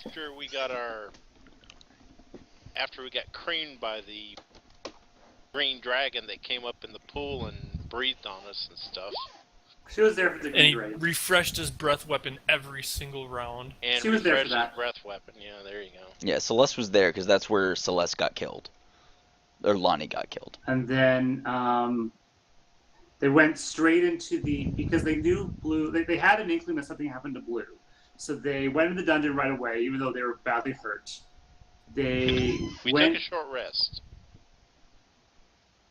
after we got creamed by the green dragon that came up in the pool and breathed on us and stuff. She was there for the And green he dragon. refreshed his breath weapon every single round. And She was there for refreshed his that. breath weapon. Yeah, there you go. Yeah, Celeste was there because that's where Celeste got killed. Or Lonnie got killed. And then they went straight into because they knew Blue, they had an inkling that something happened to Blue. So they went into the dungeon right away, even though they were badly hurt. We took a short rest.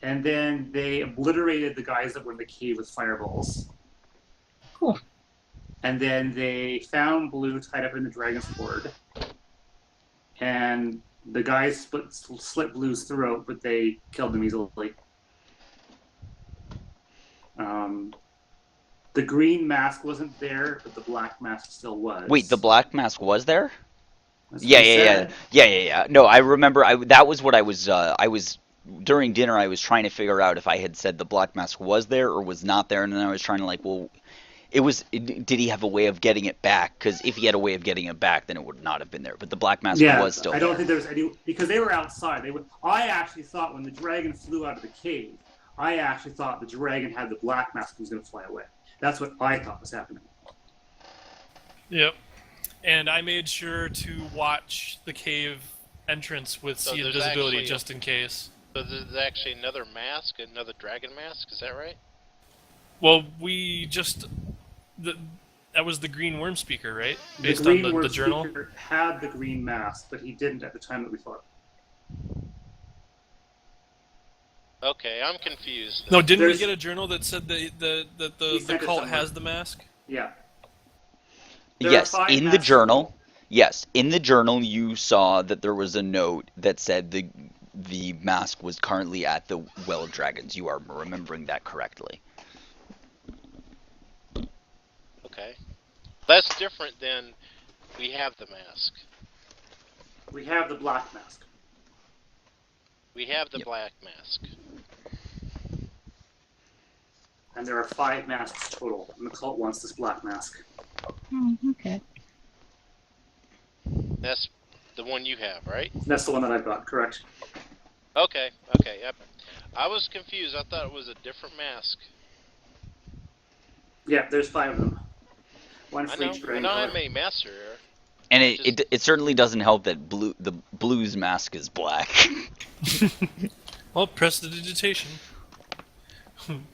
And then they obliterated the guys that were in the cave with fireballs. Cool. And then they found Blue tied up in the dragon's hoard. And the guys slit Blue's throat, but they killed him easily. The green mask wasn't there, but the black mask still was. Wait, the black mask was there? That's what Yeah, he said. yeah. No, I remember. That was what I was. During dinner. I was trying to figure out if I had said the black mask was there or was not there, and then I was trying to well, did he have a way of getting it back? Because if he had a way of getting it back, then it would not have been there. But the black mask was still there. I don't think there was any, because they were outside. I actually thought when the dragon flew out of the cave, I actually thought the dragon had the black mask and was going to fly away. That's what I thought was happening. Yep. And I made sure to watch the cave entrance with So sea there's invisibility actually just in case. So there's actually another mask, another dragon mask, is that right? Well, we just... that was the green worm speaker, right? Based the green on worm the journal? speaker had the green mask, but he didn't at the time that we fought. Okay, I'm confused. No, didn't we There's- get a journal that said that the sent it cult somewhere. has the mask? Yeah. There are Yes, 5 in the masks journal. Yes, in the journal you saw that there was a note that said the mask was currently at the Well of Dragons. You are remembering that correctly. Okay. That's different than we have the mask. We have the black mask. We have the Yep. black mask. And there are 5 masks total, and the cult wants this black mask. Okay. That's the one you have, right? That's the one that I've got, correct? Okay, yep. I was confused. I thought it was a different mask. Yeah, there's 5 of them. One I for know. each I dragon don't color. have many masks here. And it certainly doesn't help that the Blue's mask is black. Well, prestidigitation.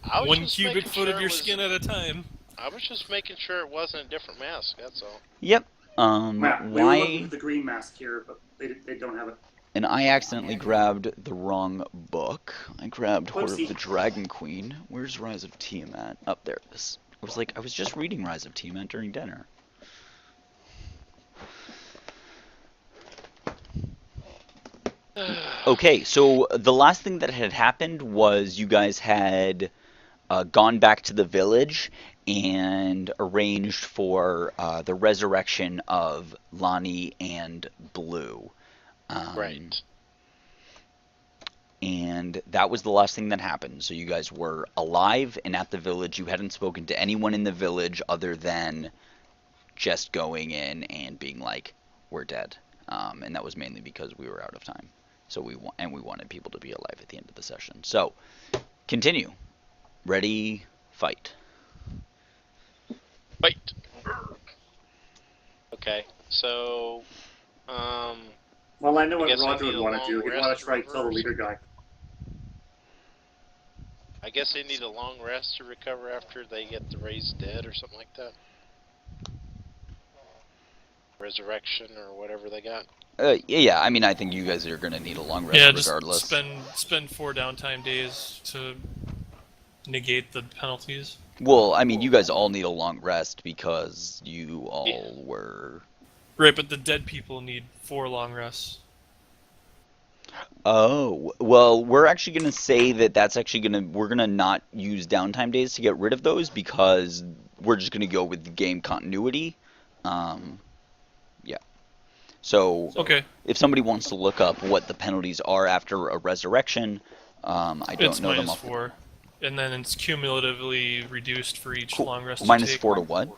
I was 1 just cubic making foot sure of it your was- skin at a time. I was just making sure it wasn't a different mask, that's all. Yep. Yeah, we were looking Why? for the green mask here, but they don't have it. And I accidentally grabbed the wrong book. I grabbed Hoard of Whoopsie. the Dragon Queen. Where's Rise of Tiamat? Up there. I was just reading Rise of Tiamat during dinner. Okay, so the last thing that had happened was you guys had gone back to the village and arranged for the resurrection of Lonnie and Blue. Right. And that was the last thing that happened. So you guys were alive and at the village. You hadn't spoken to anyone in the village other than just going in and being like, "We're dead." And that was mainly because we were out of time. So we wanted people to be alive at the end of the session. So continue. Ready, fight. Fight! Okay, so... Well, I know I what guess I Roger need would a want long to do. He'd want rest to try to kill the or leader something. guy. I guess they need a long rest to recover after they get the raised dead or something like that. Resurrection or whatever they got. Yeah, I mean, I think you guys are going to need a long rest Yeah, regardless. just spend 4 downtime days to negate the penalties. Well, I mean, you guys all need a long rest because you all were... Right, but the dead people need 4 long rests. Oh, well, we're actually going to say that that's actually we're going to not use downtime days to get rid of those because we're just going to go with the game continuity. Yeah. So, Okay. if somebody wants to look up what the penalties are after a resurrection, I don't It's know them minus off. 4. And then it's cumulatively reduced for each long rest you Minus take. 4 to what?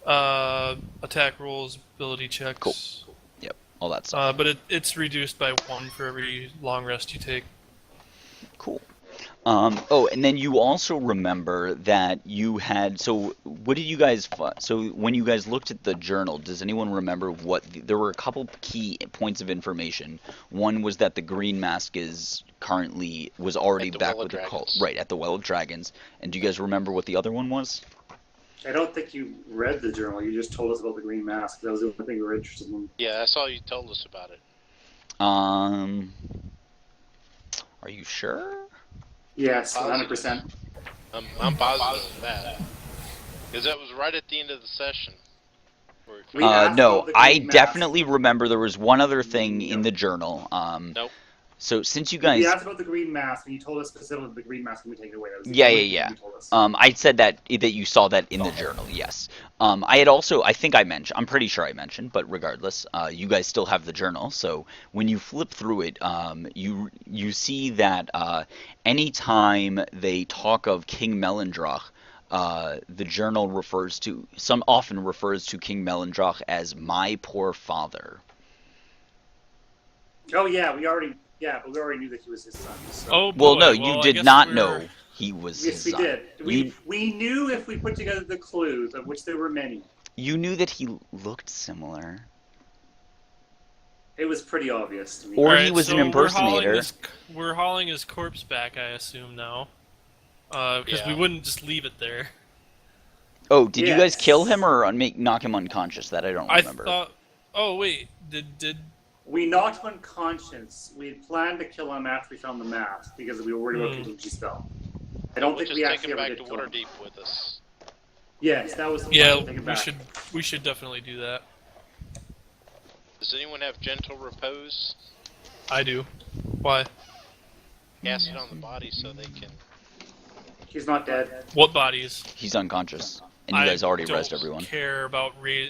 Attack rolls, ability checks. Cool. Yep, all that stuff. But it's reduced by 1 for every long rest you take. Cool. Oh, and then you also remember that you had. So, what did you guys? So, when you guys looked at the journal, does anyone remember what? There were a couple key points of information. One was that the Green Mask was already back with the cult, right, at the Well of Dragons. And do you guys remember what the other one was? I don't think you read the journal. You just told us about the Green Mask. That was the only thing we were interested in. Yeah, that's all you told us about it. Are you sure? Yes, 100%. I'm positive of that. Because that was right at the end of the session. No, I definitely remember there was one other thing in the journal. Nope. So since you guys... We asked about the Green Mask, and you told us specifically the Green Mask can be taken away. That was Yeah. I said that you saw that in the journal, yes. I think I mentioned, I'm pretty sure I mentioned, but regardless, you guys still have the journal, so when you flip through it, you see that anytime they talk of King Melandrach, the journal often refers to King Melandrach as my poor father. Oh yeah, but we already knew that he was his son. So. Oh boy. Well, no, you did not know he was his son. Yes, we did. We knew if we put together the clues, of which there were many. You knew that he looked similar. It was pretty obvious to me. Or he was an impersonator. We're hauling his corpse back, I assume, now. Because we wouldn't just leave it there. Oh, did you guys kill him or knock him unconscious? That I don't remember. Oh, wait. Did... We knocked him unconscious. We had planned to kill him after we found the mask because we were worried about contingency spell. I don't think we actually ever did kill him. We'll just take him back to Waterdeep with us. Yes, that was the plan. Yeah, we should definitely do that. Does anyone have gentle repose? I do. Why? Cast it on the body so they can... He's not dead. What bodies? He's unconscious. And you guys already rezzed everyone.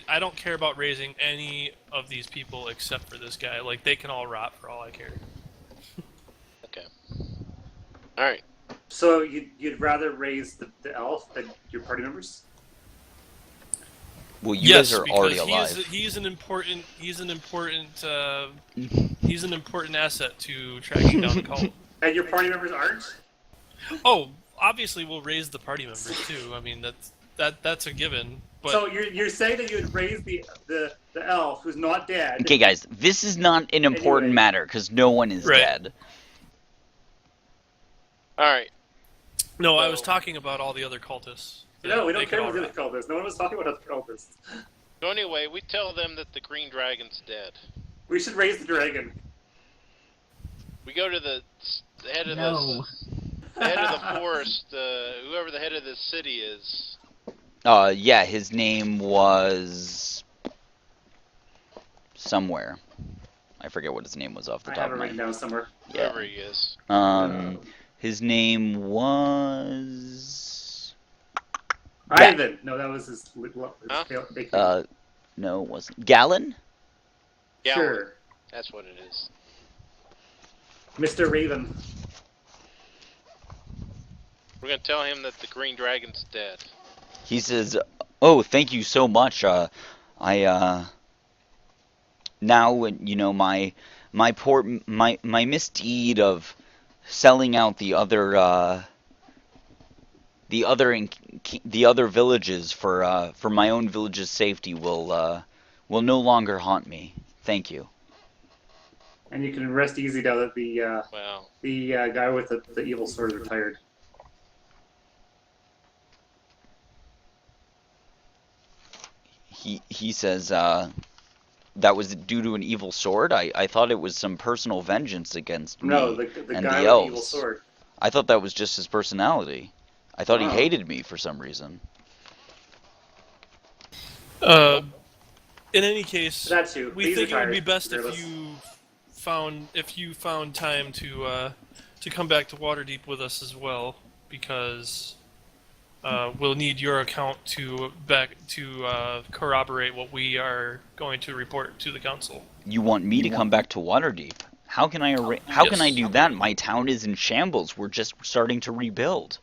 I don't care about raising any of these people except for this guy. Like, they can all rot for all I care. Okay. Alright. So you'd rather raise the elf than your party members? Well, you guys are already alive. He's an important asset to tracking down the cult. And your party members aren't? Oh, obviously we'll raise the party members too. I mean that's a given. But... So you're saying that you'd raise the elf who's not dead? Okay, guys, this is not an important matter because no one is dead. All right. No, I was talking about all the other cultists. No, we don't care about the other cultists. No one was talking about other cultists. So anyway, we tell them that the green dragon's dead. We should raise the dragon. We go to the head of the forest, whoever the head of this city is. Yeah, his name was somewhere. I forget what his name was off the top of my head. I have it written down somewhere. Yeah. Whoever he is. His name was... Ivan. No, that was his... no, it wasn't. Gallon? Sure. That's what it is. Mr. Raven. We're going to tell him that the green dragon's dead. He says, oh, thank you so much. Now, you know, my misdeed of selling out the other villages for my own village's safety will no longer haunt me. Thank you. And you can rest easy now that the guy with the evil sword is retired. He says that was due to an evil sword. I thought it was some personal vengeance against me the and guy the elves. with the evil sword. I thought that was just his personality. I thought he hated me for some reason. In any case, we think it would be best if you found time to come back to Waterdeep with us as well, because we'll need your account to corroborate what we are going to report to the council. You want me to come back to Waterdeep? How can I can I do that? My town is in shambles. We're just starting to rebuild.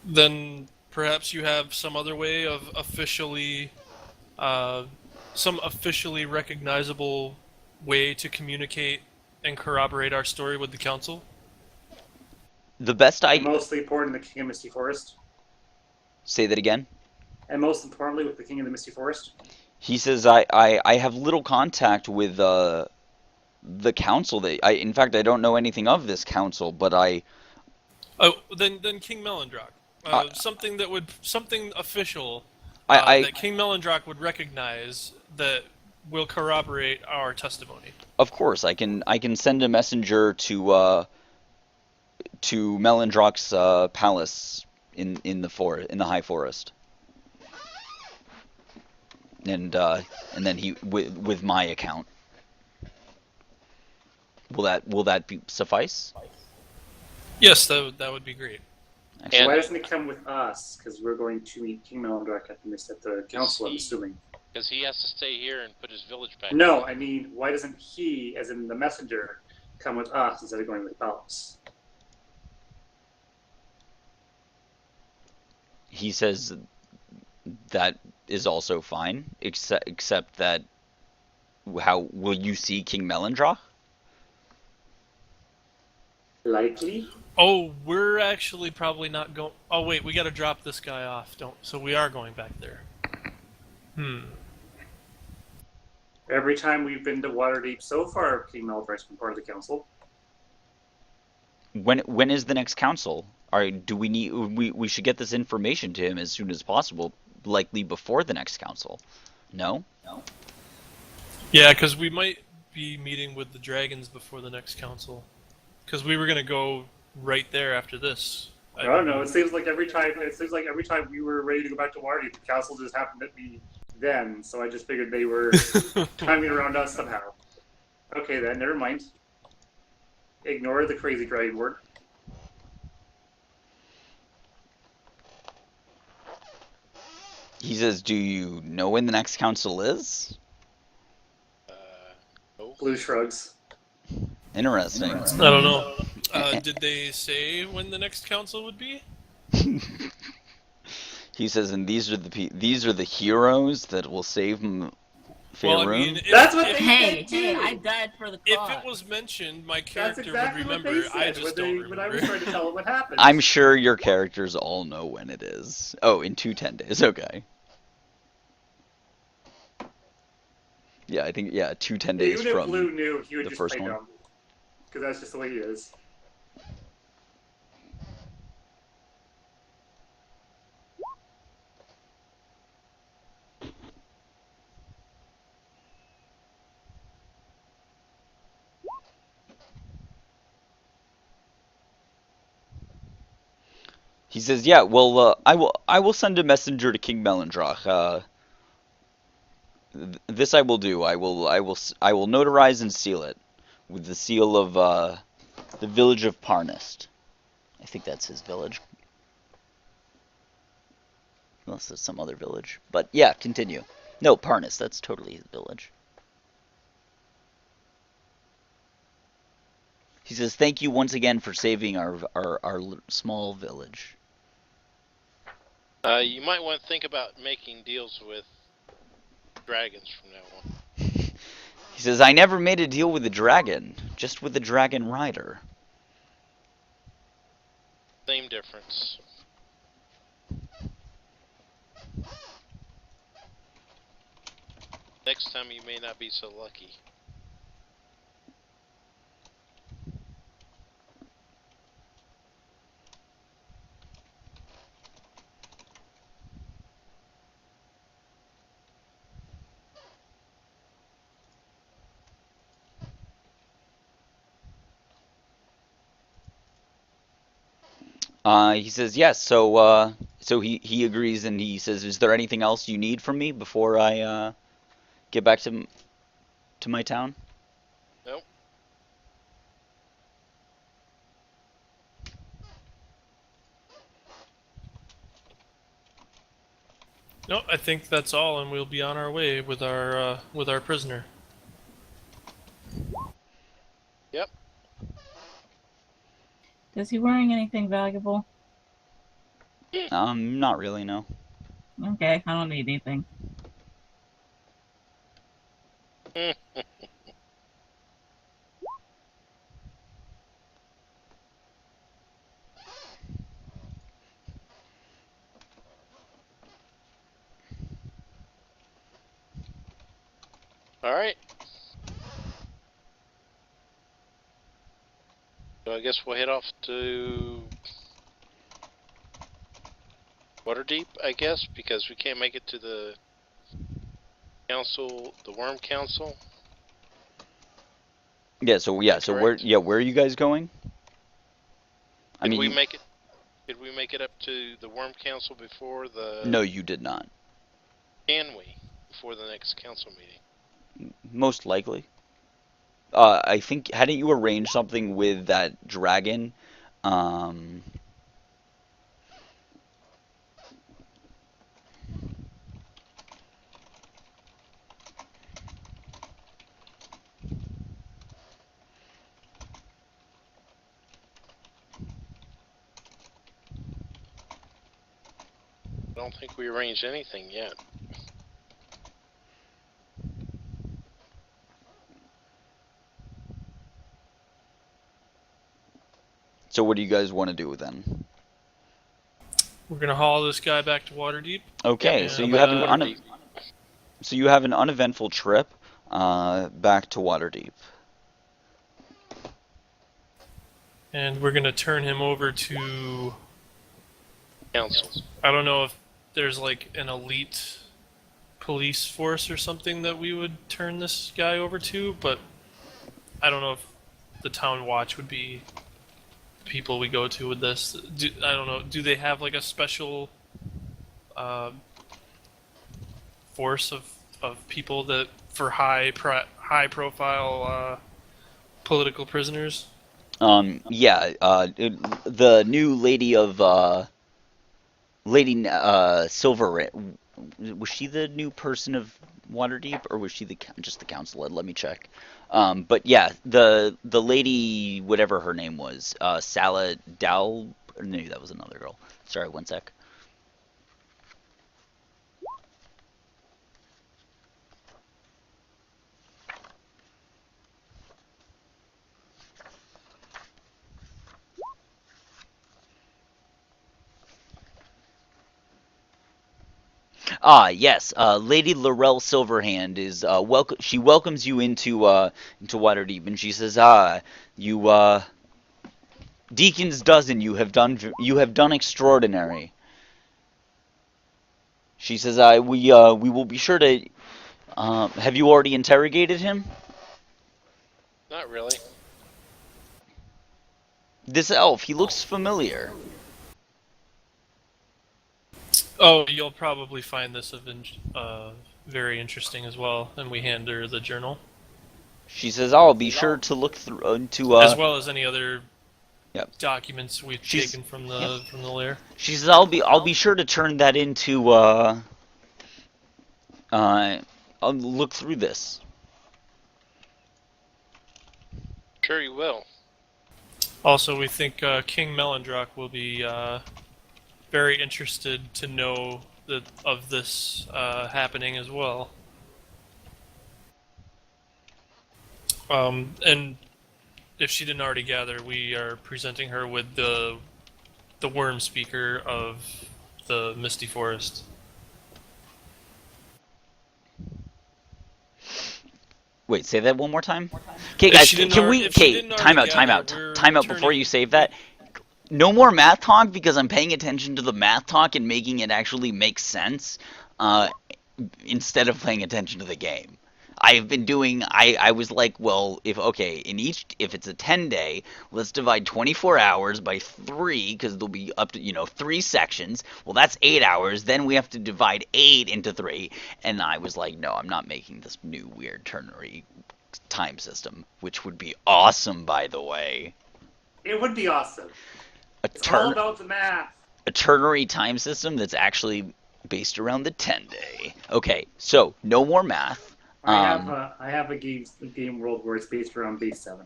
Then perhaps you have some other way of some officially recognizable way to communicate and corroborate our story with the council. The best And mostly important, the King of Misty Forest. Say that again. And most importantly, with the King of the Misty Forest. He says, I have little contact with the council. In fact, I don't know anything of this council, but Oh, then King Melendrock. Something official that King Melendrock would recognize that will corroborate our testimony. Of course, I can send a messenger to Melendrock's palace in the high forest, and then he with my account. Will that suffice? Yes, that would be great. Why doesn't he come with us? Because we're going to meet King Melendrock at the council, I'm assuming. Because he has to stay here and put his village back. No, I mean, why doesn't he, as in the messenger, come with us instead of going with Bells? He says that is also fine, except that how will you see King Melendrock? Likely. Oh, we're actually probably not going. Oh wait, we got to drop this guy off. So we are going back there. Every time we've been to Waterdeep so far, King Melendrock's been part of the council. When is the next council? We should get this information to him as soon as possible, likely before the next council. No? Yeah, because we might be meeting with the dragons before the next council. Because we were gonna go right there after this. I don't know. It seems like every time we were ready to go back to Waterdeep, the council just happened to be then. So I just figured they were timing around us somehow. Okay, then never mind. Ignore the crazy dragon word. He says, "Do you know when the next council is?" No. Blue shrugs. Interesting. I don't know. Did they say when the next council would be? He says, "And these are the heroes that will save Faerun." Well, I mean, That's what they Hey, said too. I died for the if cause. it was mentioned, my That's character exactly would what remember. they said I just don't remember. when I was trying to tell them what happened. I'm sure your characters all know when it is. Oh, in 10 days. Okay. Yeah, I think 10 days Even if from Blue knew, he would the just first play one. dumb. Because that's just the way he is. He says, "Yeah, well, I will send a messenger to King Melendrock. This I will do. I will notarize and seal it with the seal of the village of Parnist. I think that's his village, unless it's some other village. But yeah, continue. No, Parnist. That's totally his village." He says, "Thank you once again for saving our small village." You might want to think about making deals with dragons from now on. He says, "I never made a deal with a dragon, just with a dragon rider." Same difference. Next time you may not be so lucky. He says, "Yes." So he agrees, and he says, "Is there anything else you need from me before I get back to my town?" Nope. No, I think that's all, and we'll be on our way with our prisoner. Yep. Is he wearing anything valuable? Not really, no. Okay, I don't need anything. All right. So I guess we'll head off to Waterdeep, I guess, because we can't make it to the council, the Worm Council. So Correct. where are you guys going? I Did mean, we make it? Did we make it up to the Worm Council before the? no, you did not. Can we before the next council meeting? Most likely. I think hadn't you arranged something with that dragon? Um, I don't think we arranged anything yet. so what do you guys want to do then? We're gonna haul this guy back to Waterdeep. Okay, Yeah, so and, you have an uneventful trip back to Waterdeep. And we're gonna turn him over to. Council. I don't know if there's like an elite police force or something that we would turn this guy over to, but I don't know if the town watch would be the people we go to with this. I don't know. Do they have like a special force of people that for high profile political prisoners? The new lady of Silver. Was she the new person of Waterdeep, or was she just the council head? Let me check. But yeah, the lady, whatever her name was, Sala Dal. No, that was another girl. Sorry, one sec. Ah, yes. Lady Laurel Silverhand is welcome. She welcomes you into Waterdeep, and she says, you Deacon's dozen. You have done extraordinary." She says, we will be sure to. Have you already interrogated him? Not really. This elf, he looks familiar. Oh, you'll probably find this very interesting as well. And we hand her the journal, She says, "I'll be sure to look through as well as any other Yep. documents we've taken from the lair." She says, I'll be sure to turn that into I'll look through this." Sure you will. Also, we think King Melendrock will be very interested to know of this happening as well. And if she didn't already gather, we are presenting her with the worm speaker of the Misty Forest. Wait, say that one more time. Okay, guys, can we? Okay, time out before you save that. No more math talk because I'm paying attention to the math talk and making it actually make sense, instead of paying attention to the game. I've been doing. I was like, well, if it's a 10-day, let's divide 24 hours by 3 because there'll be up to 3 sections. Well, that's 8 hours. Then we have to divide 8 into 3, and I was like, no, I'm not making this new weird ternary time system, which would be awesome, by the way. It would be awesome. A It's all about the math. A ternary time system that's actually based around the 10-day. Okay, so no more math. I have a game world where it's based around base 7.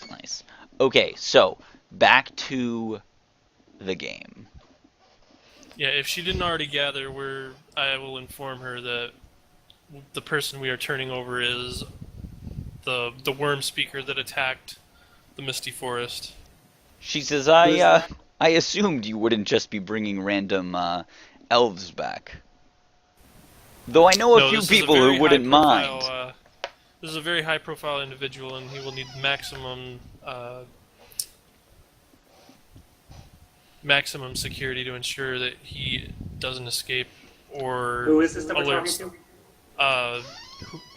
Nice. Okay, so back to the game. Yeah, if she didn't already gather, I will inform her that the person we are turning over is the worm speaker that attacked the Misty Forest. She says, Who's I assumed you wouldn't just be bringing random elves back. Though I know a No, few this is a people who very wouldn't mind. high-profile. This is a very high-profile individual, and he will need maximum security to ensure that he doesn't escape or Who is this that we're talking alerts to?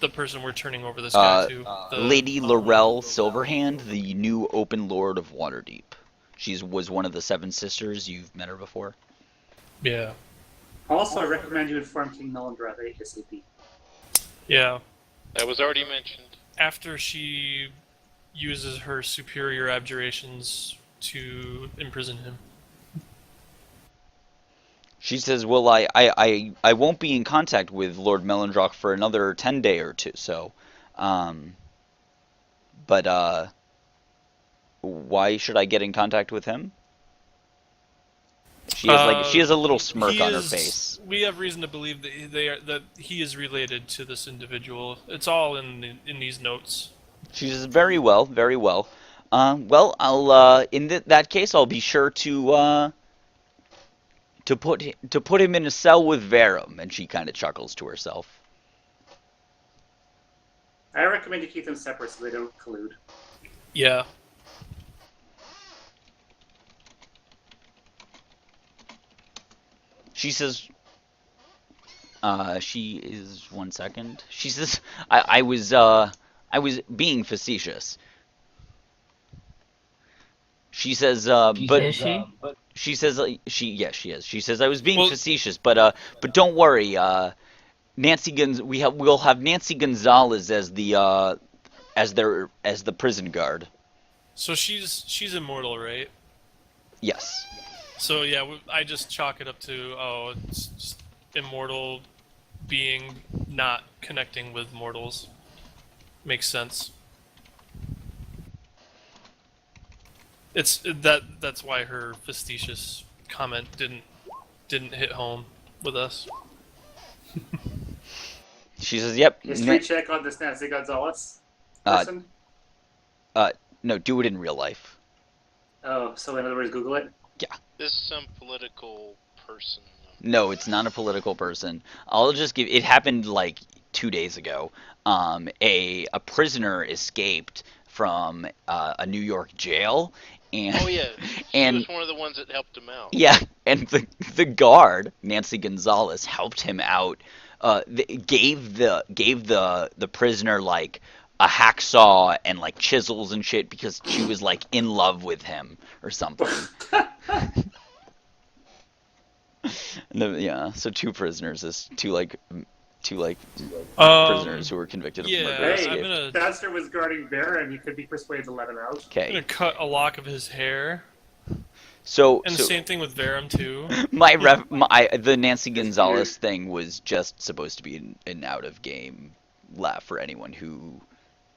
the person we're turning over this guy to. Lady Laurel Silverhand, the new Open Lord of Waterdeep. She was one of the Seven Sisters. You've met her before. Yeah. Also, I recommend you inform King Melindrath ASAP. Yeah. That was already mentioned. After she uses her superior abjurations to imprison him. She says, well, I won't be in contact with Lord Melindrock for another 10 day or two, so, but, why should I get in contact with him? She has a little smirk on her face. We have reason to believe that he is related to this individual. It's all in these notes. She says, very well, very well. Well, I'll, in that case, I'll be sure to put him in a cell with Verum, and she kind of chuckles to herself. I recommend you keep them separate so they don't collude. Yeah. She says, she is 1 second. She says, I was being facetious. She says, but Is she? she says, yes, she is. She says, I was being facetious, but don't worry. We'll have Nancy Gonzalez as the prison guard. So she's immortal, right? Yes. So yeah, I just chalk it up to it's just immortal being not connecting with mortals. Makes sense. That's why her facetious comment didn't hit home with us. She says, "Yep." History check on this Nancy Gonzalez person. No, do it in real life. Oh, so in other words, Google it. Yeah. This is some political person. No, it's not a political person. I'll just give. It happened like 2 days ago. A prisoner escaped from a New York jail, and Oh yeah, she was one of the ones that helped him out. yeah, and the guard Nancy Gonzalez helped him out. Gave the prisoner like a hacksaw and like chisels and shit because she was like in love with him or something. Yeah, so two prisoners is two prisoners who were convicted of murder. Yeah, Hey, Thatcher was guarding Baron. You could be persuaded to let him out. I'm Okay, gonna cut a lock of his hair, so and the same thing with Verum too. the Nancy Gonzalez thing was just supposed to be an out of game laugh for anyone who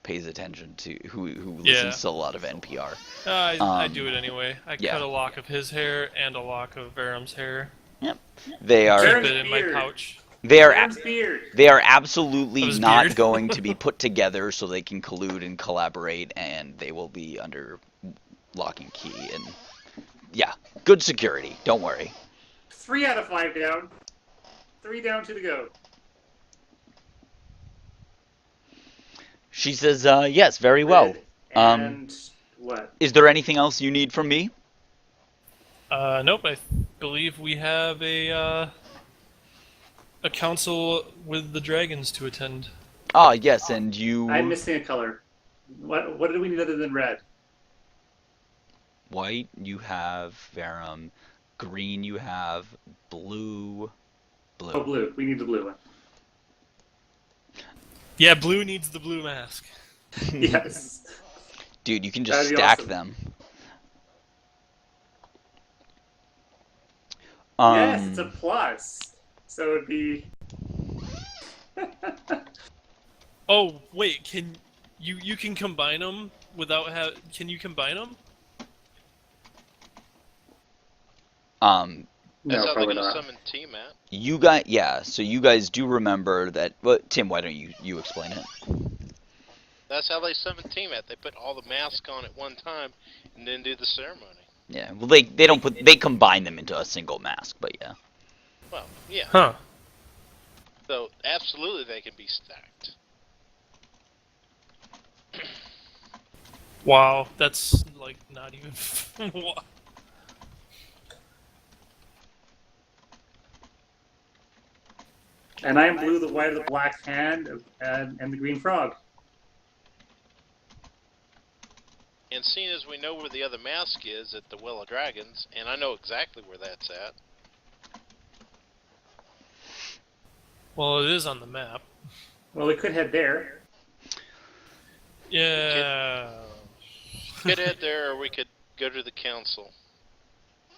pays attention to who listens to a lot of NPR. I do it anyway. I yeah. cut a lock of his hair and a lock of Verum's hair. Yep, they are. Keep it in my pouch. They are absolutely Of his not beard. going to be put together so they can collude and collaborate, and they will be under lock and key. And yeah, good security. Don't worry. 3 out of 5 down. 3 down, 2 to go. She says, yes, very well. And what? Is there anything else you need from me? Nope. I believe we have a council with the dragons to attend. Ah, yes, and you... I'm missing a color. What do we need other than red? White, you have Verum. Green, you have blue. Oh, blue. We need the blue one. Yeah, blue needs the blue mask. Yes. Dude, you can just That'd be stack awesome. them. Yes, it's a plus. So it'd be... Oh wait, can you can combine them without Can you combine them? That's No, how they're probably going to not. summon Tiamat. You guys, yeah. So you guys do remember that. Well, Tim, why don't you explain it? That's how they summon Tiamat. They put all the masks on at one time and then do the ceremony. Yeah. Well, they combine them into a single mask, but yeah. Well, yeah. Huh. So absolutely they can be stacked. Wow, that's like not even. Wow. And I am blue, the white, the black hand, and the green frog. And seeing as we know where the other mask is at the Well of Dragons, and I know exactly where that's at. Well, it is on the map. Well, we could head there. Yeah. We could head there, or we could go to the council.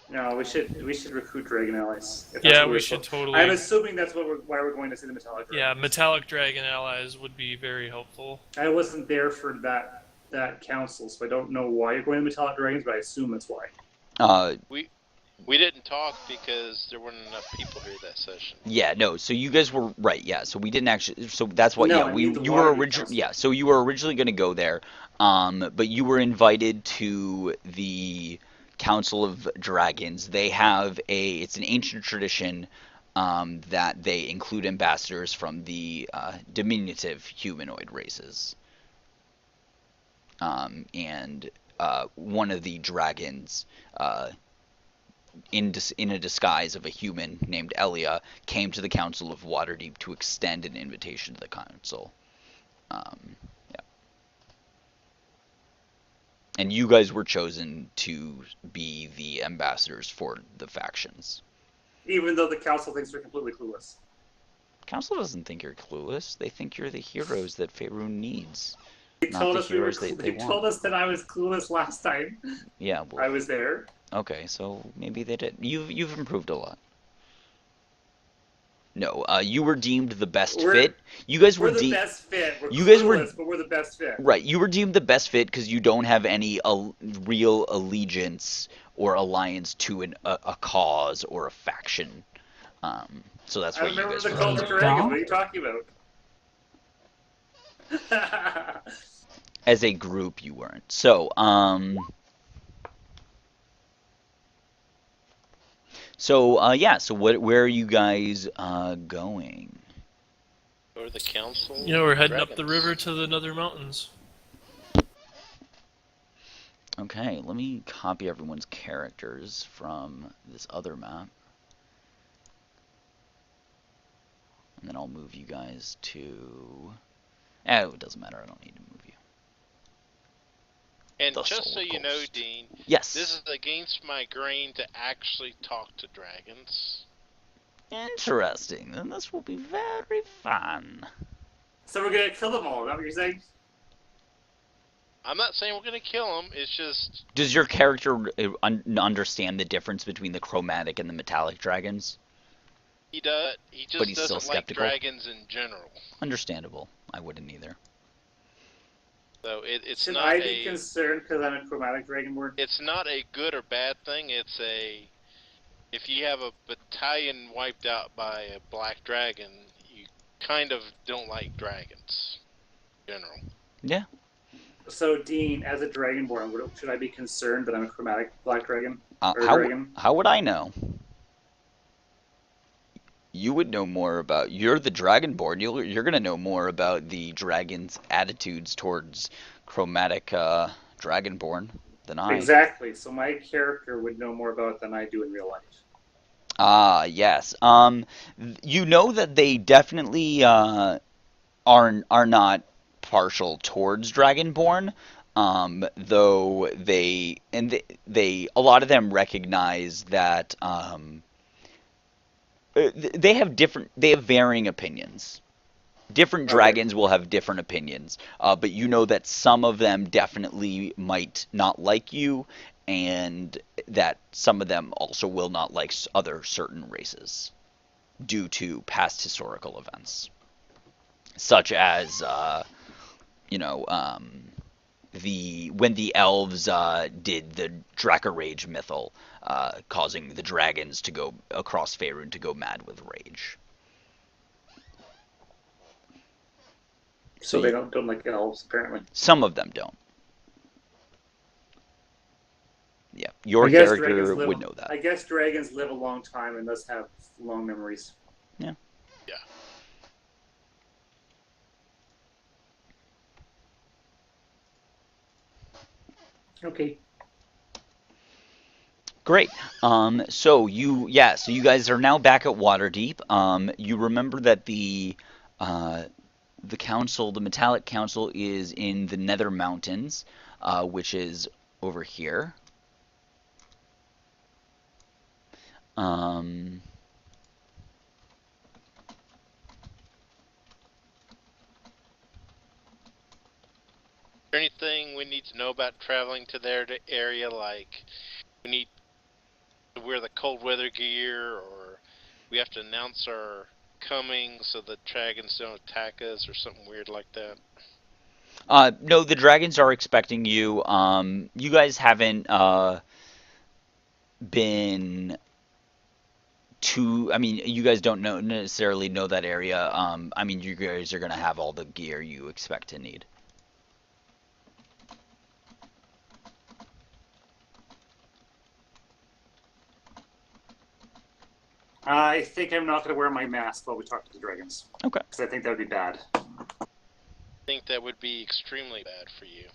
No, we should recruit dragon allies. if that's Yeah, what we we're should supposed- totally. I'm assuming that's why we're going to see the metallic Yeah, dragons. metallic dragon allies would be very helpful. I wasn't there for that council, so I don't know why you're going to metallic dragons, but I assume that's why. We didn't talk because there weren't enough people here that session. Yeah, no. So you guys were right. Yeah. So we didn't actually. So that's what. No, Yeah. I We mean the you were Waterdeep originally. Council. Yeah. So you were originally going to go there, but you were invited to the Council of Dragons. They have it's an ancient tradition that they include ambassadors from the diminutive humanoid races. And one of the dragons, in a disguise of a human named Elia, came to the Council of Waterdeep to extend an invitation to the council. Yeah. And you guys were chosen to be the ambassadors for the factions. Even though the council thinks we're completely clueless. Council doesn't think you're clueless. They think you're the heroes that Faerun needs. They Not told the us we were. heroes they They want. told us that I was clueless last time. Yeah, well, I was there. okay, so maybe they did. You've improved a lot. No, you were deemed the best fit. You guys We're were the deemed. best fit. We're You guys were- clueless, but we're the best fit. Right, you were deemed the best fit because you don't have any real allegiance or alliance to a cause or a faction. So that's I why you remember guys the were. Cult of Don't? Dragons. What are you talking about? As a group, you weren't. So, yeah. So, where are you guys going? Go to the council. You know, we're heading up the Dragons. river to the Nether Mountains. Okay, let me copy everyone's characters from this other map. And then I'll move you guys to... it doesn't matter, I don't need to move you. And The just so Soul you know, Ghost. Dean, Yes. this is against my grain to actually talk to dragons. Interesting. Then this will be very fun. So we're gonna kill them all. Is that what you're saying? I'm not saying we're going to kill them. It's just Does your character understand the difference between the chromatic and the metallic dragons? he does. He But just he's still doesn't like skeptical? dragons in general. Understandable. I wouldn't either. So it's Should not I be a. concerned because I'm a chromatic dragonborn? It's not a good or bad thing. It's a. If you have a battalion wiped out by a black dragon, you kind of don't like dragons. In general. Yeah. So, Dean, as a dragonborn, should I be concerned that I'm a chromatic black dragon? Or dragon? How would I know? You would know more about. You're the Dragonborn. You're gonna know more about the dragon's attitudes towards chromatic Dragonborn than I. Exactly. So my character would know more about it than I do in real life. Ah, yes. You know that they definitely are not partial towards Dragonborn. Though they a lot of them recognize that they have varying opinions. Different Okay. dragons will have different opinions, but you know that some of them definitely might not like you, and that some of them also will not like other certain races due to past historical events, such as when the elves did the Dracarage mythal, causing the dragons to go across Faerun to go mad with rage. So So they don't like elves, apparently. some of them don't. Yeah, I your guess dragons character live. would know that. I guess dragons live a long time and thus have long memories. Yeah. Yeah. Okay. Great. So you guys are now back at Waterdeep. You remember that uh, the council, the Metallic Council, is in the Nether Mountains, which is over here. Um, there anything we need to know about traveling to their area? Like, we need to wear the cold weather gear, or we have to announce our coming so the dragons don't attack us, or something weird like that? no, the dragons are expecting you. You guys haven't been too. I mean, you guys don't necessarily know that area. I mean, you guys are gonna have all the gear you expect to need. I think I'm not going to wear my mask while we talk to the dragons Okay. because I think that would be bad. I think that would be extremely bad for you.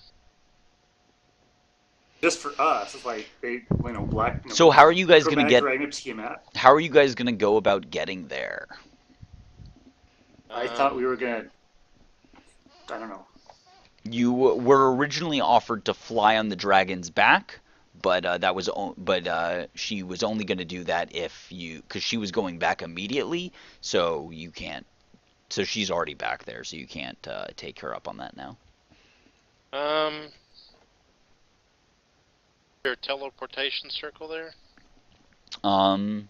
Just for us, it's like they, black. So how are you guys gonna Chromatic get? dragon of Tiamat. How are you guys gonna go about getting there? I thought we were gonna. I don't know. You were originally offered to fly on the dragon's back, but she was only going to do that if you, because she was going back immediately, so you can't. So she's already back there, so you can't take her up on that now. Is there a teleportation circle there? Um,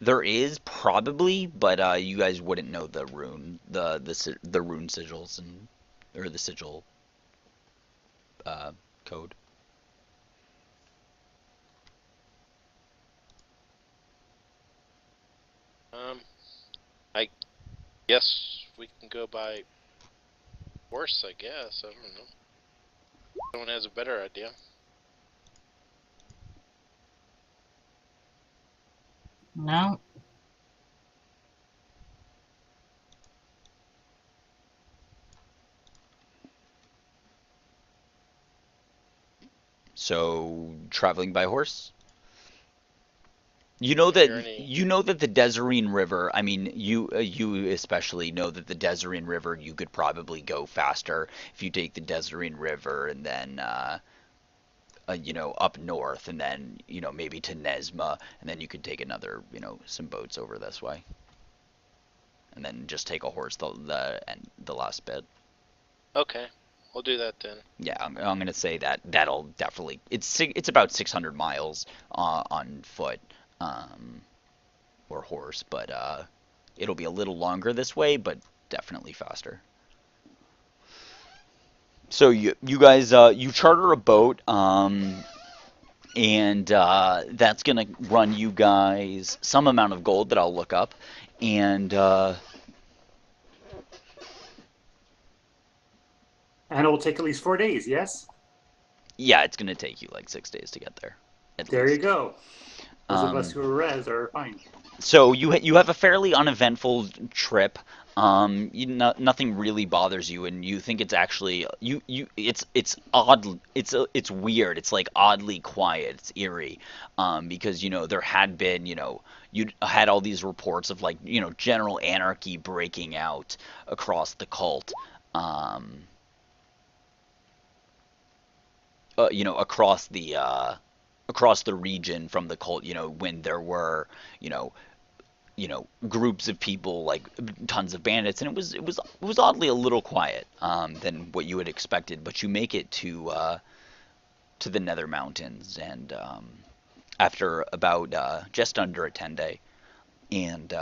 there is probably, but you guys wouldn't know the rune sigils and or the sigil code. I guess we can go by horse, I guess. I don't know. Someone has a better idea. No. So traveling by horse. Journey. You know that the Desireen River. I mean, you especially know that the Desireen River. You could probably go faster if you take the Desireen River and then up north and then maybe to Nesma and then you could take another some boats over this way and then just take a horse the last bit. Okay, we'll do that then. Yeah, I'm gonna say that'll definitely it's about 600 miles on foot. Um, or horse, but it'll be a little longer this way, but definitely faster. So you guys you charter a boat, and that's gonna run you guys some amount of gold that I'll look up, and And it will take at least 4 days. Yes. yeah, it's gonna take you like 6 days to get there, at There least. you go. Those of Um, us who are res are fine. So you have a fairly uneventful trip. Nothing really bothers you, and you think it's actually it's odd. It's weird. It's like oddly quiet. It's eerie, because there had been you had all these reports of like general anarchy breaking out across the cult. Um, across the region from the cult. When there were you know groups of people like tons of bandits, and it was oddly a little quiet than what you had expected. But you make it to the Nether Mountains, and after about just under a 10-day, and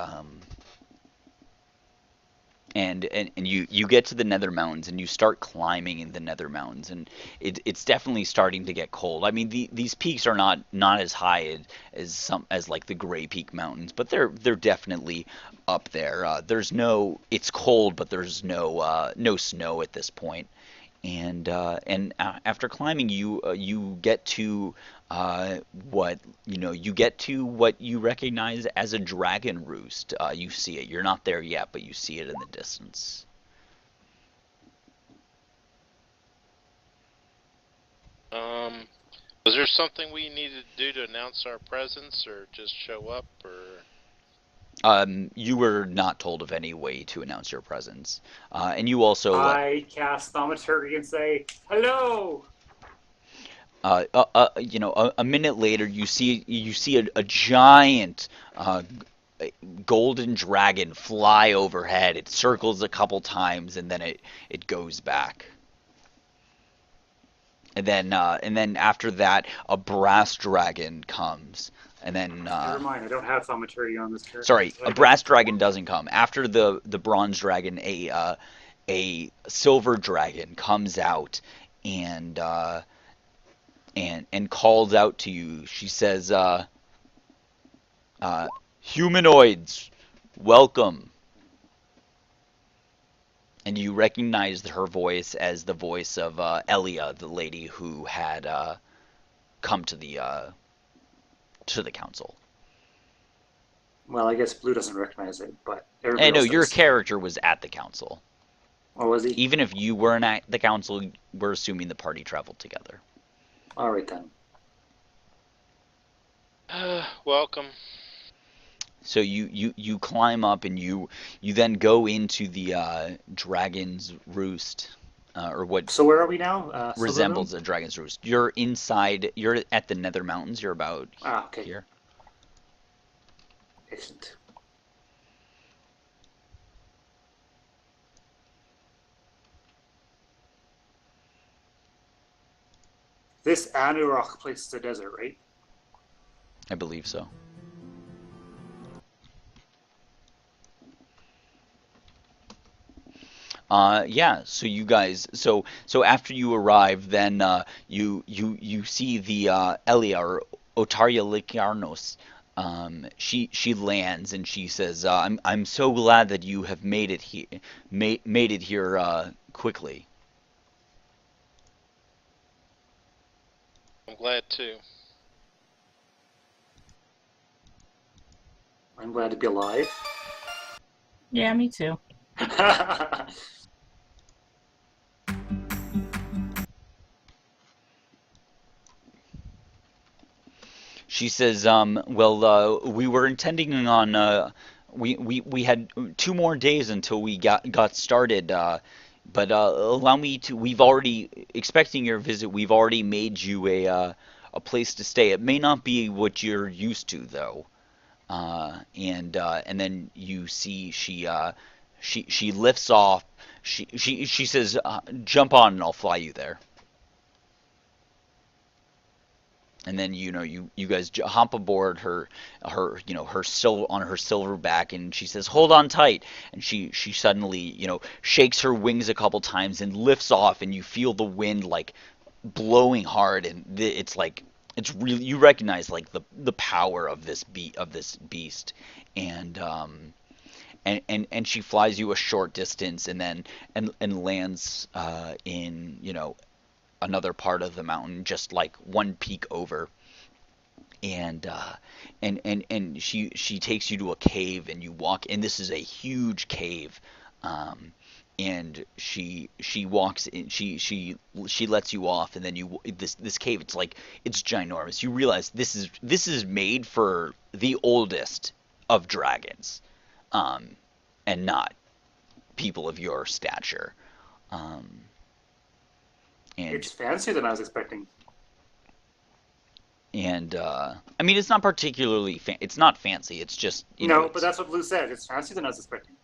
and you get to the Nether Mountains and you start climbing in the Nether Mountains, and it's definitely starting to get cold. I mean, these peaks are not as high as like the Gray Peak Mountains, but they're definitely up there. There's no It's cold, but there's no snow at this point. And after climbing, you get to what you get to what you recognize as a dragon roost. You see it. You're not there yet, but you see it in the distance. Um, was there something we needed to do to announce our presence, or just show up, or? You were not told of any way to announce your presence, and you also I cast Thaumaturgy and say, hello! a minute later, you see a giant golden dragon fly overhead. It circles a couple times and then it goes back. And then after that, a brass dragon comes. And then Never mind, I don't have Thaumaturgy on this character. sorry, a brass dragon doesn't come. After the bronze dragon, a silver dragon comes out and and calls out to you. She says, "Humanoids, welcome." And you recognized her voice as the voice of Elia, the lady who had come to the council. Well, I guess Blue doesn't recognize it, but everybody And no, else your does. character was at the council. Oh, was he? Even if you weren't at the council, we're assuming the party traveled together. All right then. Welcome. So you climb up and you then go into the dragon's roost, or what So where are we now? resembles a dragon's roost. You're inside. You're at the Nether Mountains. You're about Ah, okay. here. Excellent. This Anurach place is a desert, right? I believe so. Yeah. So you guys. So after you arrive, then you see the Elia or Otaria Likarnos. She lands and she says, I'm so glad that you have made it here quickly." I'm glad too. I'm glad to be alive. Yeah, me too. She says, "Well, we were intending on we had 2 more days until we got started, but allow me to. We've already expecting your visit. We've already made you a place to stay. It may not be what you're used to, though." And then you see she lifts off. She says, "Jump on, and I'll fly you there." And then you guys hop aboard her silver back, and she says, "Hold on tight." And she suddenly shakes her wings a couple times and lifts off, and you feel the wind like blowing hard, and it's like it's really, you recognize like the power of this beast. And she flies you a short distance, and then and lands in another part of the mountain, just like one peak over. And she takes you to a cave, and you walk, and this is a huge cave. And she walks in, she lets you off, and then this cave, it's ginormous. You realize this is made for the oldest of dragons, and not people of your stature. um and It's fancier than I was expecting. and I mean, it's not particularly it's not fancy. It's just No, but that's what Blue said. It's fancier than I was expecting.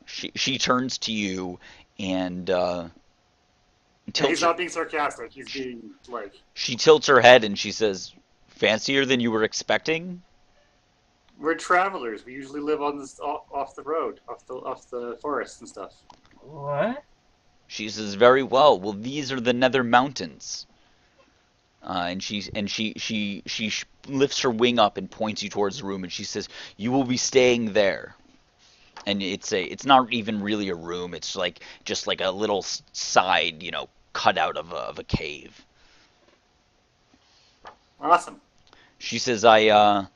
she turns to you and And tilts he's her, not being sarcastic. He's being like, she tilts her head and she says, "Fancier than you were expecting?" We're travelers. We usually live on this off the road, off the forest and stuff. What? She says, very well. Well, these are the Nether Mountains. And she lifts her wing up and points you towards the room, and she says, "You will be staying there." And it's not even really a room. It's like just like a little side, cut out of a cave. Awesome. She says, do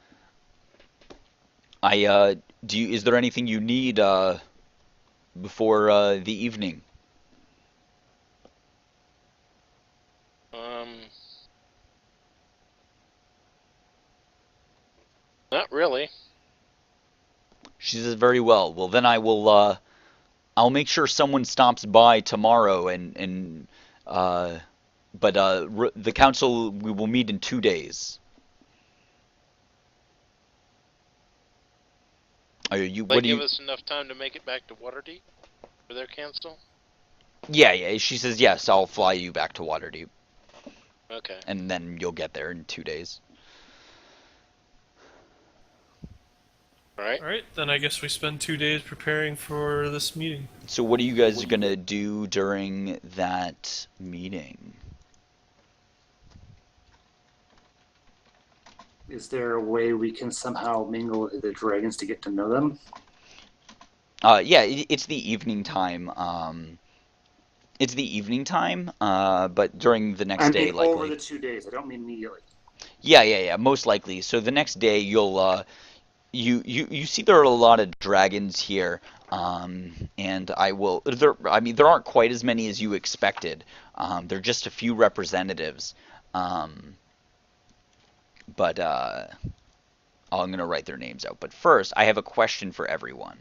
you, is there anything you need before the evening?" Not really. She says, "Very well. Well, then I'll make sure someone stops by tomorrow but the council, we will meet in 2 days." They give us enough time to make it back to Waterdeep for their council? Yeah. She says, "Yes, I'll fly you back to Waterdeep." Okay. And then you'll get there in 2 days. Alright, then I guess we spend 2 days preparing for this meeting. So what are you guys gonna do during that meeting? Is there a way we can somehow mingle with the dragons to get to know them? Yeah, it's the evening time. But during the next day, likely. Over the 2 days. I don't mean immediately. Yeah. Most likely. So the next day, you'll you see there are a lot of dragons here, and there aren't quite as many as you expected. There are just a few representatives, but I'm gonna write their names out. But first, I have a question for everyone.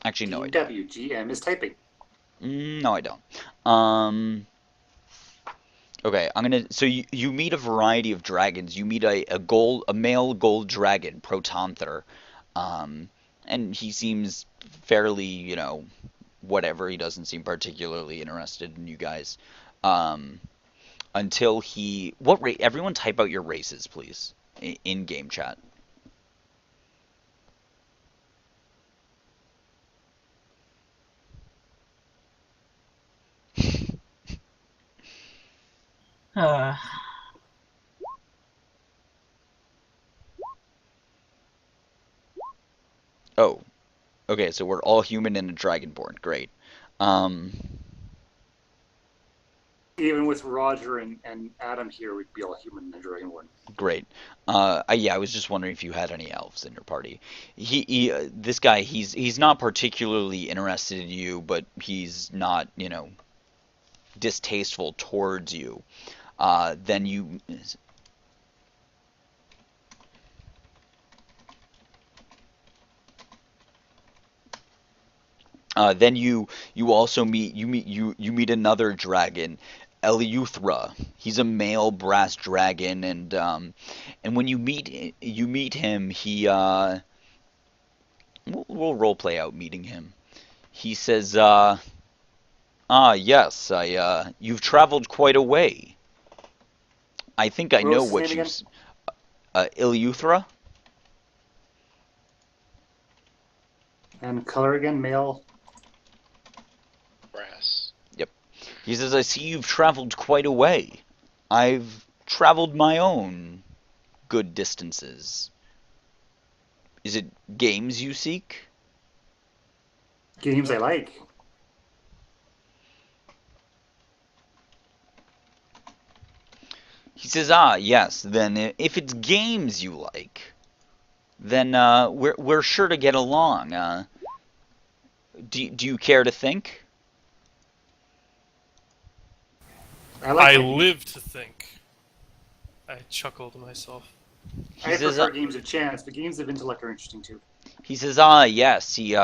Actually, no, I don't. WGM is typing. No, I don't. Okay, So you meet a variety of dragons. You meet a male gold dragon, Protanther, and he seems fairly, whatever. He doesn't seem particularly interested in you guys. Until what rate? Everyone, type out your races, please, in game chat. Uh, Oh, okay. So we're all human and a dragonborn. Great. Even with Roger and Adam here, we'd be all human and dragonborn. Great. I was just wondering if you had any elves in your party. This guy, he's not particularly interested in you, but he's not, distasteful towards you. Then you. Then you also meet another dragon, Eleuthera. He's a male brass dragon, and when you meet him, we'll role play out meeting him. He says, yes, you've traveled quite a way. I think I know what you, Eleuthera. And color again, male. Brass. Yep. He says, I see you've traveled quite a way. I've traveled my own good distances. Is it games you seek? Games I like. He says, yes, then if it's games you like, then we're sure to get along. Do you care to think? I live to think. I chuckled to myself. I prefer games of chance, but games of intellect are interesting too. He says, yes. He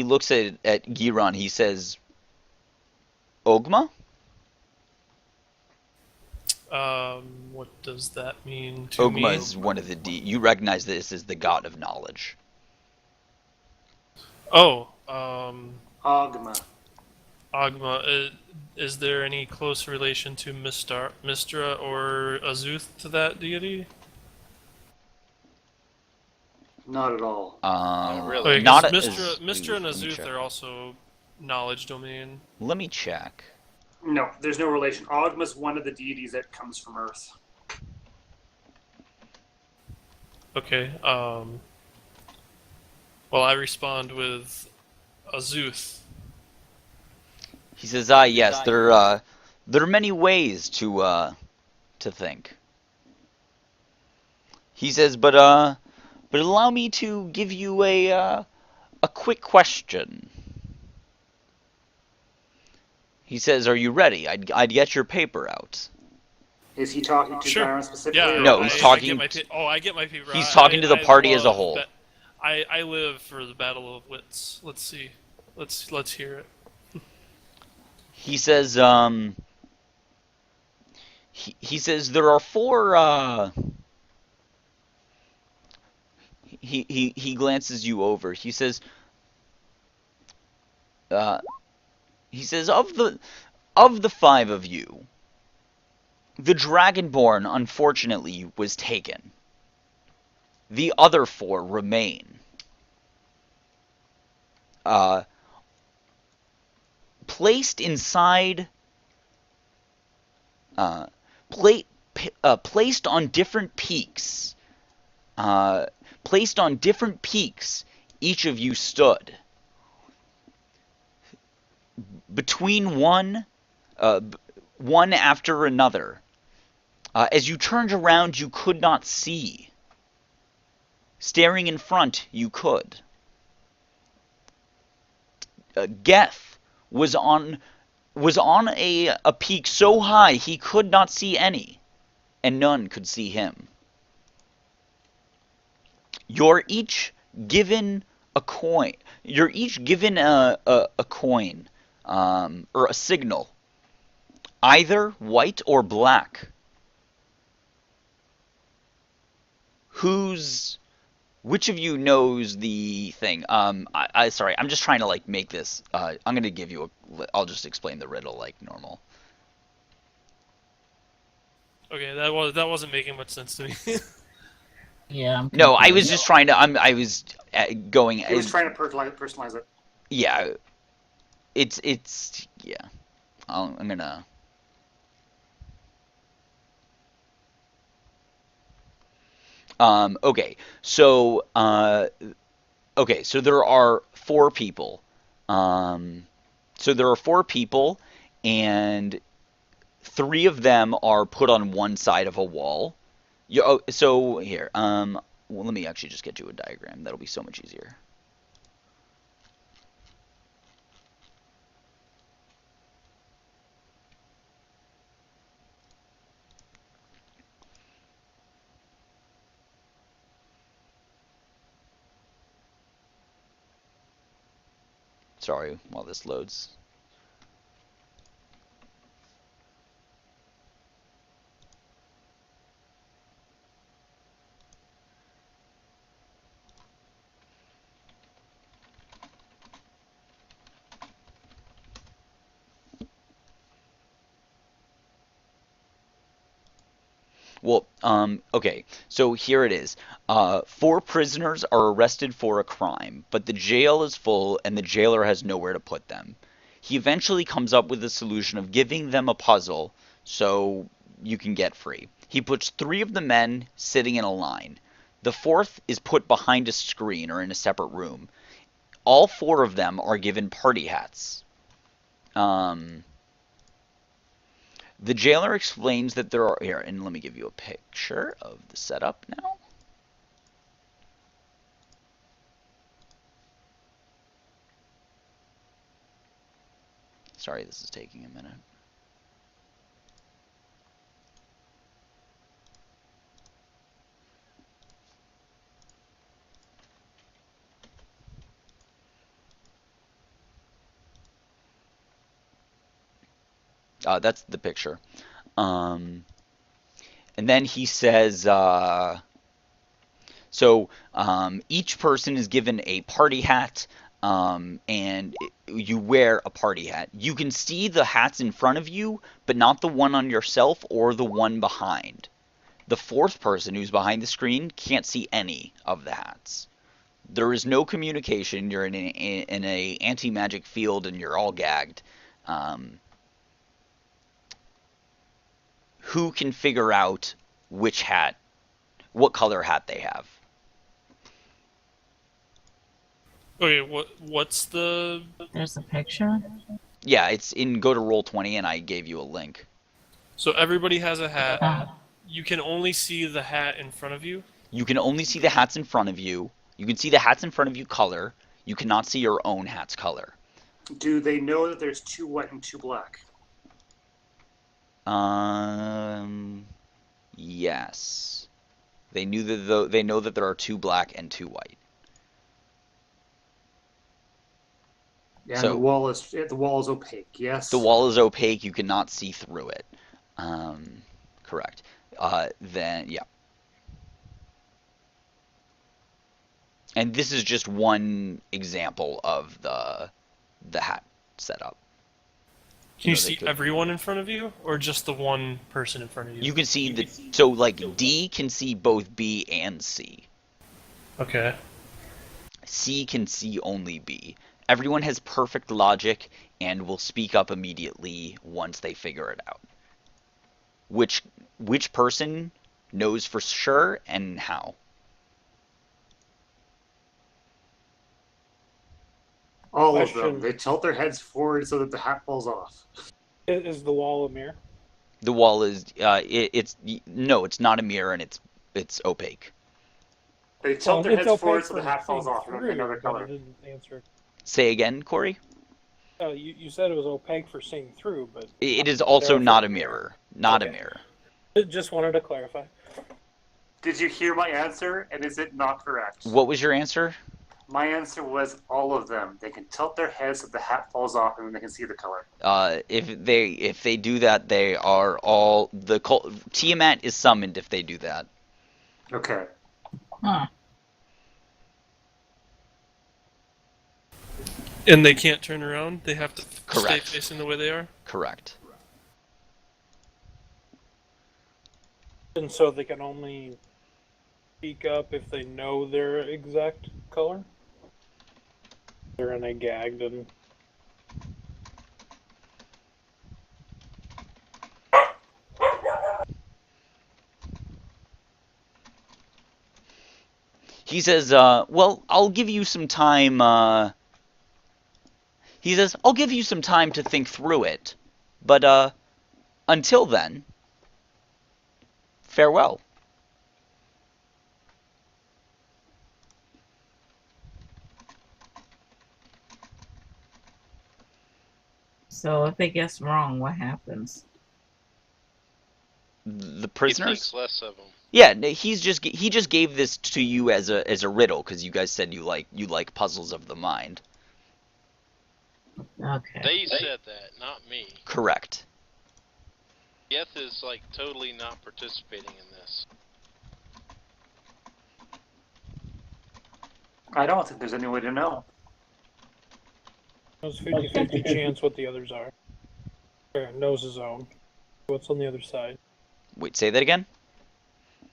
looks at Giron. He says, Ogma? What does that mean to me? Ogma is one of the you recognize this as the god of knowledge. Oh, Ogma. Agma. Is there any close relation to Mistra or Azuth to that deity? Not at all. Not really. Okay, because Not Mistra, as Mistra and Let me Azuth check. are also knowledge domain. Let me check. No, there's no relation. Ogma's one of the deities that comes from Earth. Okay. Well, I respond with Azuth. He says, yes, there are many ways to think. He says, but allow me to give you a quick question. He says, are you ready? I'd get your paper out. Is he talking to Sure. Gyron specifically? Yeah, Or No, he's I get talking. my I get my paper. He's talking to the I party as a love whole. I live for the Battle of Wits. Let's see. Let's hear it. He says, he says there are four. He glances you over. Uh, he says of the five of you, the Dragonborn unfortunately was taken. The other four remain. Uh, placed inside. Uh, pla- placed on different peaks. Uh, placed on different peaks, each of you stood. Between one after another. As you turned around, you could not see. Staring in front, you could. Geth was on a peak so high he could not see any, and none could see him. You're each given a coin. You're each given a coin, or a signal, either white or black. Who's Which of you knows the thing? Sorry, I'm just trying to like make this. I'm gonna give you a. I'll just explain the riddle like normal. Okay, that wasn't making much sense to me. Yeah, I'm No, I confused. was just trying to. I was going. He was trying to personalize it. Yeah, it's yeah. I'm gonna. Okay, so so there are four people. Um, so there are four people, and three of them are put on one side of a wall. So here, well, let me actually just get you a diagram. That'll be so much easier. Sorry, while this loads. Well, okay, so here it is. Four prisoners are arrested for a crime, but the jail is full and the jailer has nowhere to put them. He eventually comes up with a solution of giving them a puzzle so you can get free. He puts three of the men sitting in a line. The fourth is put behind a screen or in a separate room. All four of them are given party hats. Um, The jailer explains that there are here, and let me give you a picture of the setup now. Sorry, this is taking a minute. That's the picture. Um, and then he says, each person is given a party hat. and you wear a party hat. You can see the hats in front of you, but not the one on yourself or the one behind. The fourth person who's behind the screen can't see any of the hats. There is no communication. You're in a anti-magic field and you're all gagged. Who can figure out what color hat they have? Okay, what's the... There's a picture. Yeah, it's in go to Roll20 and I gave you a link. So everybody has a hat. Ah. You can only see the hat in front of you? You can only see the hats in front of you. You can see the hats in front of you color. You cannot see your own hat's color. Do they know that there's 2 white and 2 black? Yes. They know that there are 2 black and 2 white. Yeah, So- and the wall is opaque. Yes. The wall is opaque. You cannot see through it. Correct. Then yeah. And this is just one example of the hat setup. Can you they see could- everyone in front of you, or just the one person in front of you? You can see so like D can see both B and C. Okay. C can see only B. Everyone has perfect logic and will speak up immediately once they figure it out. Which person knows for sure and how? All of them. Question. They tilt their heads forward so that the hat falls off. Is the wall a mirror? The wall is no, it's not a mirror and it's opaque. They tilt their It's heads opaque forward so the for hat falls seeing off in through, another but color. it didn't answer. Say again, Corey? You said it was opaque for seeing through, but It is also there for not the a mirror. Not a Okay. mirror. Just wanted to clarify. Did you hear my answer? And is it not correct? What was your answer? My answer was all of them. They can tilt their heads so the hat falls off and then they can see the color. If they do that, they are all Tiamat is summoned if they do that. Okay. Huh. And they can't turn around? They have to Correct. stay facing the way they are? Correct. And so they can only speak up if they know their exact color? They're in a gagged and... He says, well, I'll give you some time, he says, I'll give you some time to think through it, but, until then, farewell. So if they guess wrong, what happens? The He prisoners? thinks less of them. Yeah, no, he just gave this to you as a riddle because you guys said you like puzzles of the mind. Okay. They said that, not me. Correct. Yeth is like totally not participating in this. I don't think there's any way to know. Knows 50-50 chance what the others are. Or knows his own. What's on the other side? Wait, say that again?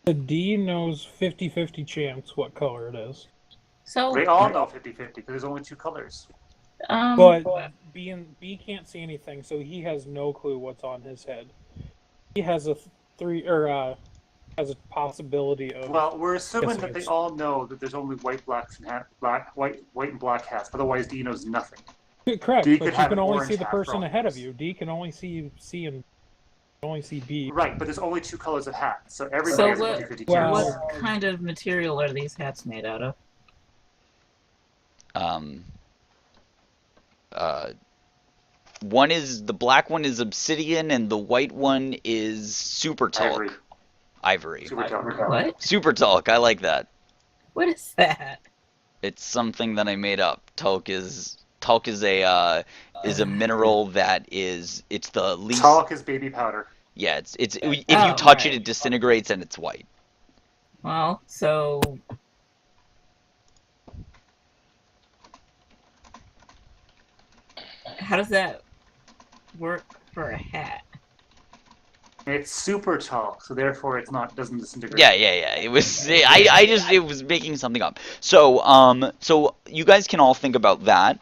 The D knows 50-50 chance what color it is. So They all know 50-50 because there's only 2 colors. But B can't see anything, so he has no clue what's on his head. He has a has a possibility of... Well, we're assuming Guessing that they it's- all know that there's only white, blacks, and white and black hats. Otherwise, D knows nothing. Correct, D but could you have can an only orange see the hat for person all ahead of this. you. D can only see and only see B. Right, but there's only 2 colors of hats, so everybody So has a what- 50-50 Well- chance. what kind of material are these hats made out of? The black one is obsidian and the white one is super talc. Ivory. Super talk. What? Super talc. I like that. What is that? It's something that I made up. Talc is a mineral that it's the least. Talc is baby powder. Yeah, it's if you Oh, touch right. it, it disintegrates and it's white. Well, so How does that work for a hat? It's super tall, so therefore it's not doesn't disintegrate. Yeah. It was. It was making something up. So you guys can all think about that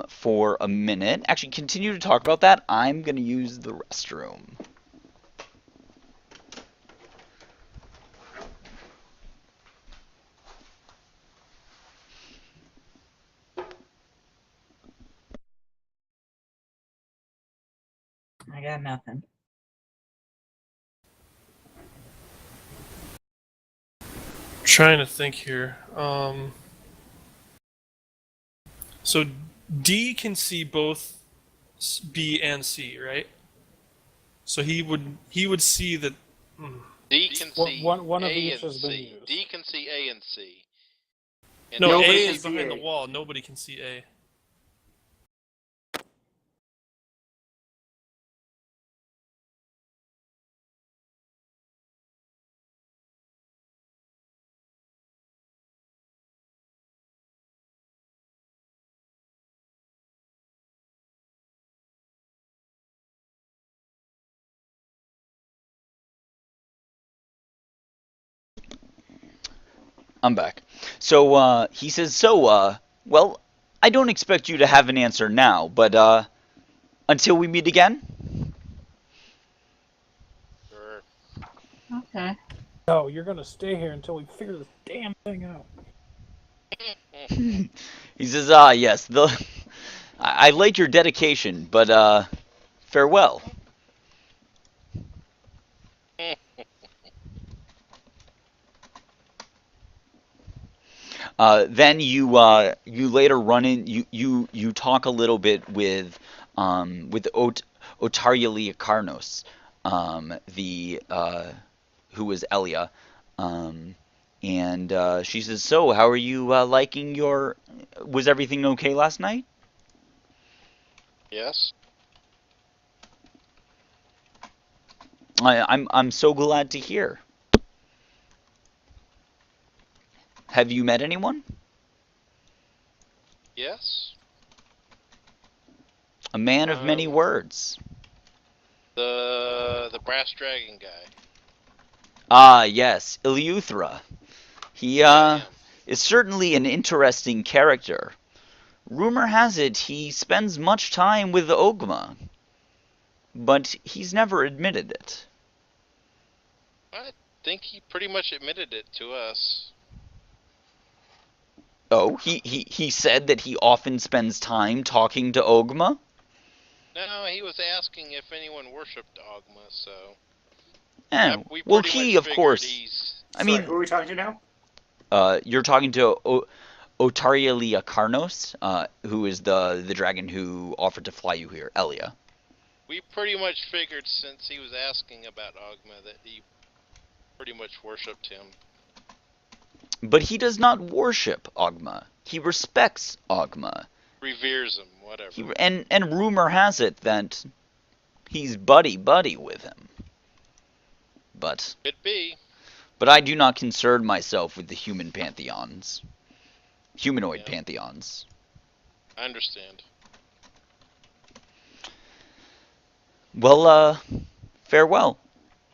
for a minute. Actually, continue to talk about that. I'm gonna use the restroom. I got nothing. Trying to think here. So D can see both B and C, right? So he would see that. D can see One of A each and has been C. used. D can see A and C. And No, Nobody A can is see behind A. the wall. Nobody can see A. I'm back. So he says, well, I don't expect you to have an answer now, but until we meet again. Sure. Okay. No, you're gonna stay here until we figure this damn thing out. He says, yes, I like your dedication, but farewell. Then you later run in. You talk a little bit with Otaria Liakarnos, the who was Elia, and she says, "So, how are you liking your? Was everything okay last night?" Yes. I'm so glad to hear. Have you met anyone? Yes. A man of many words. The brass dragon guy. Ah, yes, Ileuthra. He Yeah, him. is certainly an interesting character. Rumor has it he spends much time with Ogma, but he's never admitted it. I think he pretty much admitted it to us. Oh, he said that he often spends time talking to Ogma? No, he was asking if anyone worshipped Dogma, so Eh, we well, pretty he, much of figured course. he's. I Sorry, mean, who are we talking to now? you're talking to Otaria Liakarnos, who is the dragon who offered to fly you here, Elia. We pretty much figured since he was asking about Dogma that he pretty much worshipped him. But he does not worship Ogma. He respects Ogma. Reveres him, whatever. And rumor has it that he's buddy with him. But Could be. I do not concern myself with the humanoid Yeah. pantheons. I understand. Well, farewell.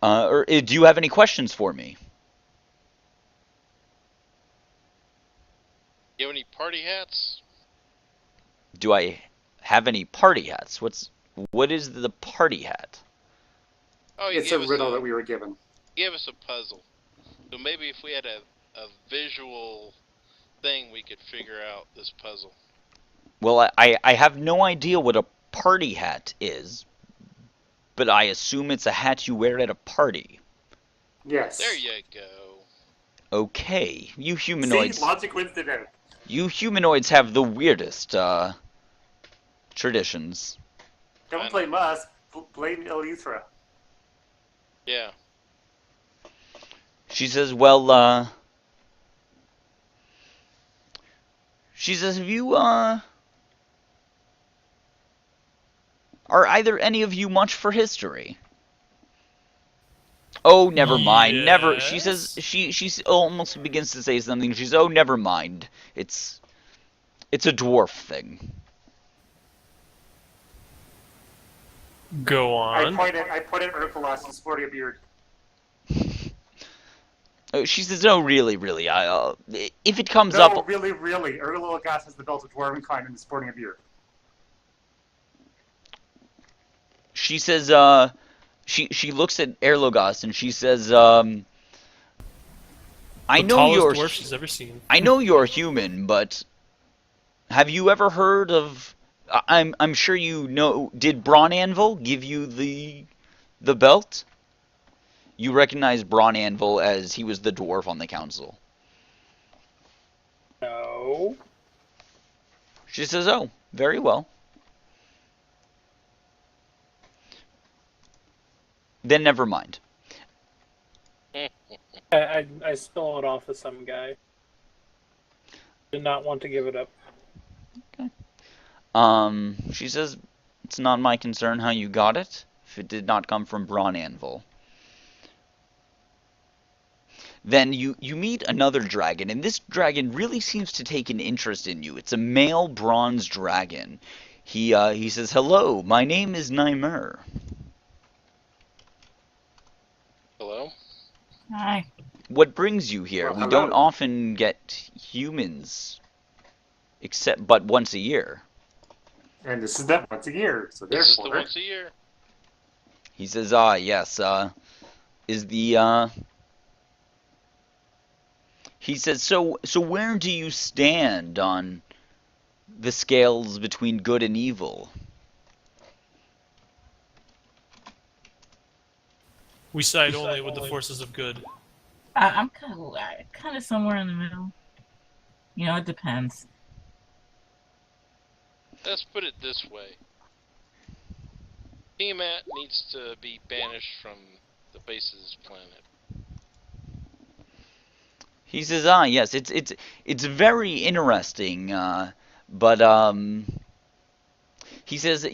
Do you have any questions for me? You have any party hats? Do I have any party hats? What is the party hat? Oh, you It's a gave us riddle that we were given. Give us a puzzle. So maybe if we had a visual thing, we could figure out this puzzle. Well, I have no idea what a party hat is, but I assume it's a hat you wear at a party. Yes. There you go. Okay, See, logic wins the day. you humanoids have the weirdest traditions. Don't blame us. Blame Eleuthera. Yeah. She says, well, she says, have you, are either any of you much for history? Oh, never mind. Never. She says, she almost begins to say something. She's, oh, never mind. It's a dwarf thing. Go I on. point at Urkelos who's sporting a beard. She says, "Oh, really, really? If it comes No, up, really. Urkelos has the belt of Dwarvenkind and is sporting a beard. she says, she looks at Erlogast and she says, I The know tallest you're, dwarf she's ever seen. I know you're human, but have you ever heard of? I'm sure you know. Did Braun Anvil give you the belt? You recognize Braun Anvil as he was the dwarf on the council. No. She says, "Oh, very well. Then never mind." I stole it off of some guy. Did not want to give it up. She says, "It's not my concern how you got it, if it did not come from Braun Anvil." Then you meet another dragon, and this dragon really seems to take an interest in you. It's a male bronze dragon. He says, "Hello, my name is Nymer." Hello? Hi. What brings you here? Well, We don't hello. often get humans, except but once a year. And this is that once a year, so This is the therefore, once a year. He says, "Ah, yes, is the He says, so where do you stand on the scales between good and evil?" We side only with the forces of good. I'm kind of somewhere in the middle. You know, it depends. Let's put it this way. Tiamat needs to be banished from the face of this planet. He says, "Ah, yes, it's very interesting, but he says,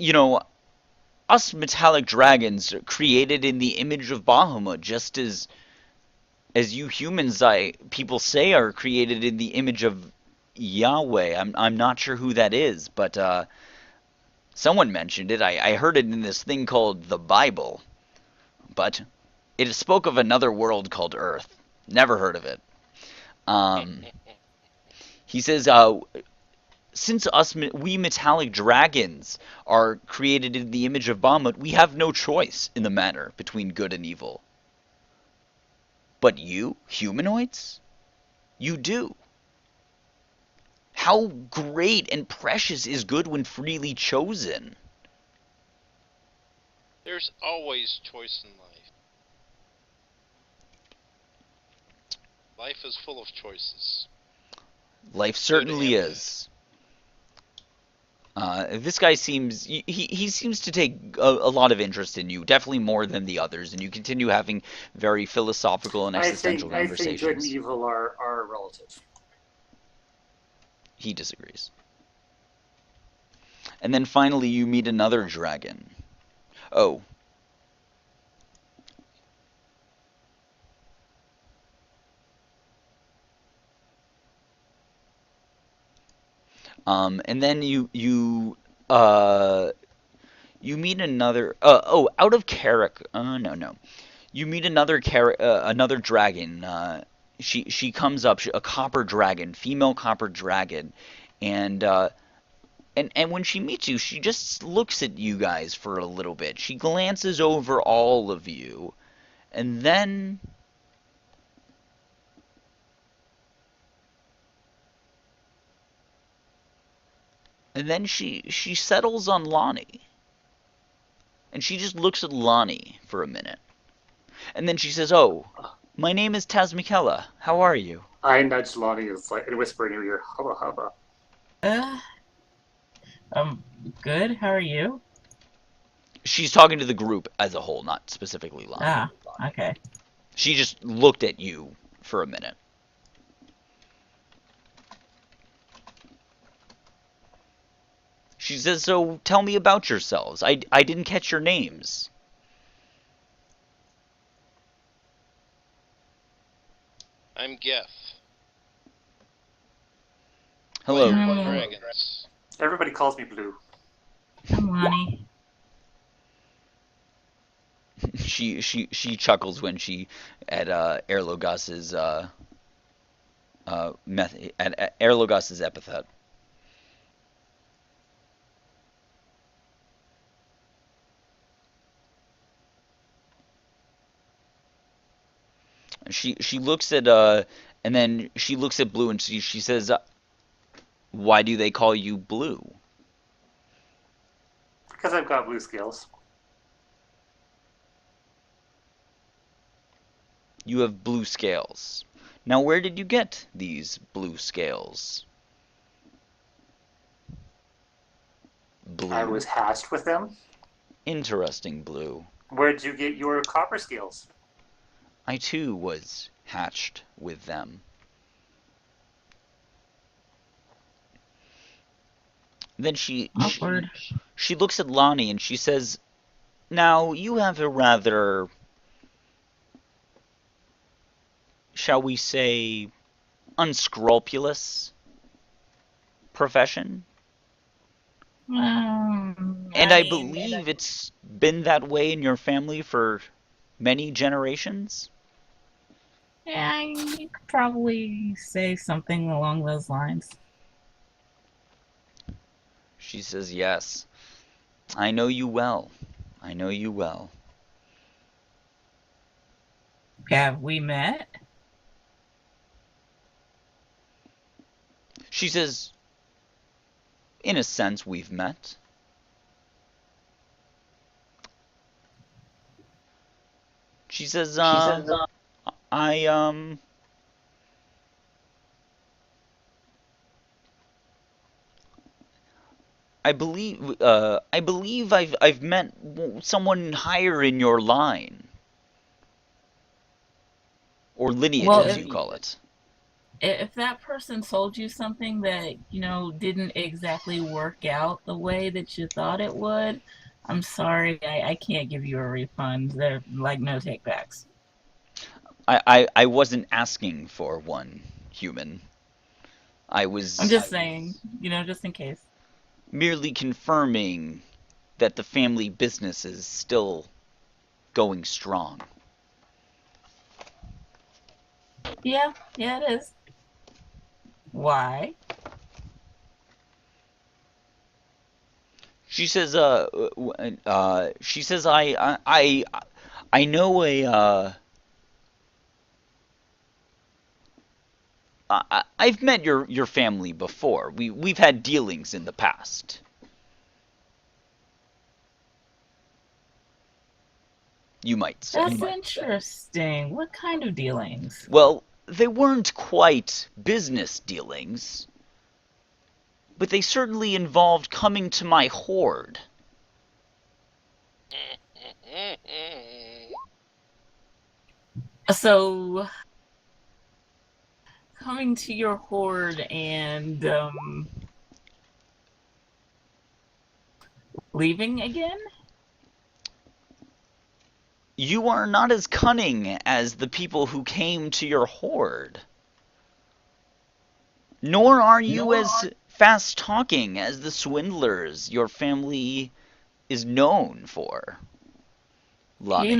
us metallic dragons are created in the image of Bahamut, just as you humans, people say, are created in the image of Yahweh. I'm not sure who that is, but someone mentioned it. I heard it in this thing called the Bible, but it spoke of another world called Earth. Never heard of it." He says, since we metallic dragons are created in the image of Bahamut, we have no choice in the matter between good and evil. But you, humanoids, you do. How great and precious is good when freely chosen? There's always choice in life. Life is full of choices. Life certainly is. This guy seems he seems to take a lot of interest in you, definitely more than the others, and you continue having very philosophical and existential I think good and conversations. evil are relative. He disagrees. And then finally you meet another dragon. Oh. And then you meet another out of Carrick. No. You meet another dragon. She comes up, a copper dragon, female copper dragon, and and when she meets you, she just looks at you guys for a little bit. She glances over all of you, and then she settles on Lonnie. And she just looks at Lonnie for a minute. And then she says, "Oh, my name is Taz Mikella. How are you?" I nudge Lonnie and whisper in her ear, hubba hubba. Uh, good. How are you? She's talking to the group as a whole, not specifically Lonnie. Ah, okay. She just looked at you for a minute. She says, "So tell me about yourselves. I didn't catch your names." I'm Geth. Hello. Player of Dragons. Everybody calls me Blue. I'm Lonnie. she chuckles when she at Erlogos's at Erlogos's epithet. She looks at and then she looks at Blue and she says, "Why do they call you Blue?" Because I've got blue scales. You have blue scales. Now, where did you get these blue scales? Blue. I was hatched with them. Interesting, Blue. Where'd you get your copper scales? I too was hatched with them. Then Awkward. she looks at Lonnie and she says, "Now, you have a rather, shall we say, unscrupulous profession. And I believe it's been that way in your family for many generations." Yeah, you could probably say something along those lines. She says, "Yes, I know you well. I know you well." Have we met? She says, "In a sense, we've met." She says, I I believe I've met someone higher in your line, or lineage, Well, as if you call it. if that person told you something that, didn't exactly work out the way that you thought it would, I'm sorry, I can't give you a refund. They're like no takebacks. I wasn't asking for one, human. I I'm was just saying, just in case. merely confirming that the family business is still going strong. Yeah, it is. Why? She says, she says, I know I've met your family before. We've had dealings in the past. You might say. That's interesting. What kind of dealings? Well, they weren't quite business dealings, but they certainly involved coming to my horde. So, coming to your horde and leaving again? You are not as cunning as the people who came to your horde. Nor are you as fast-talking as the swindlers your family is known for. Lonnie.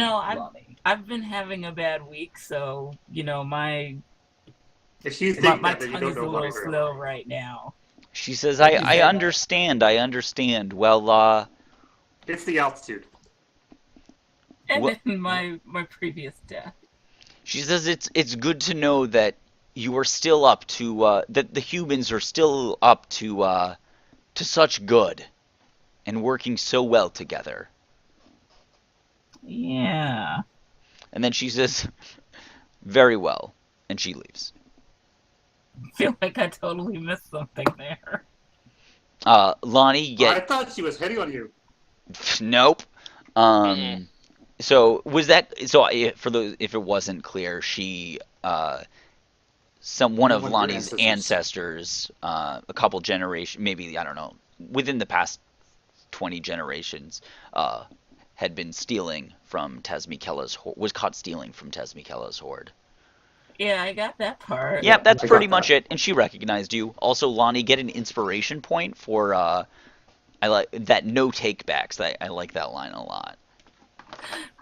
I've been having a bad week, so my If you think my that, then you tongue don't is a know little Lonnie very slow well. right now. She says, I understand, I understand. Well, It's the altitude. And Wha- then my previous death. she says it's good to know that you are still up to, that the humans are still up to such good and working so well together. Yeah. And then she says, very well, and she leaves. I feel like I totally missed something there. Lonnie, I thought she was hitting on you. nope. So was that for those if it wasn't clear, she one of One of your Lonnie's ancestors, a couple generations, maybe I don't know, within the past 20 generations, had been stealing from Tezmikella's was caught stealing from Tezmikella's horde. Yeah, I got that part. Yep, that's I got pretty much that. it. And she recognized you. Also, Lonnie, get an inspiration point for I like that no takebacks. I like that line a lot.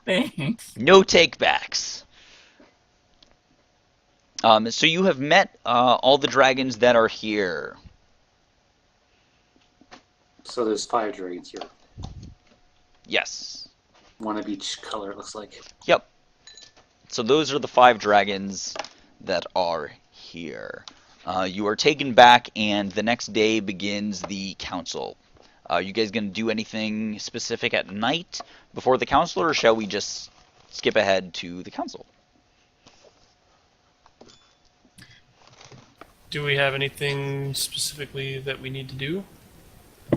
Thanks. No takebacks. So you have met all the dragons that are here. So there's 5 dragons here. Yes. One of each color, it looks like. Yep. So those are the 5 dragons that are here. You are taken back, and the next day begins the council. You guys going to do anything specific at night before the council, or shall we just skip ahead to the council? Do we have anything specifically that we need to do?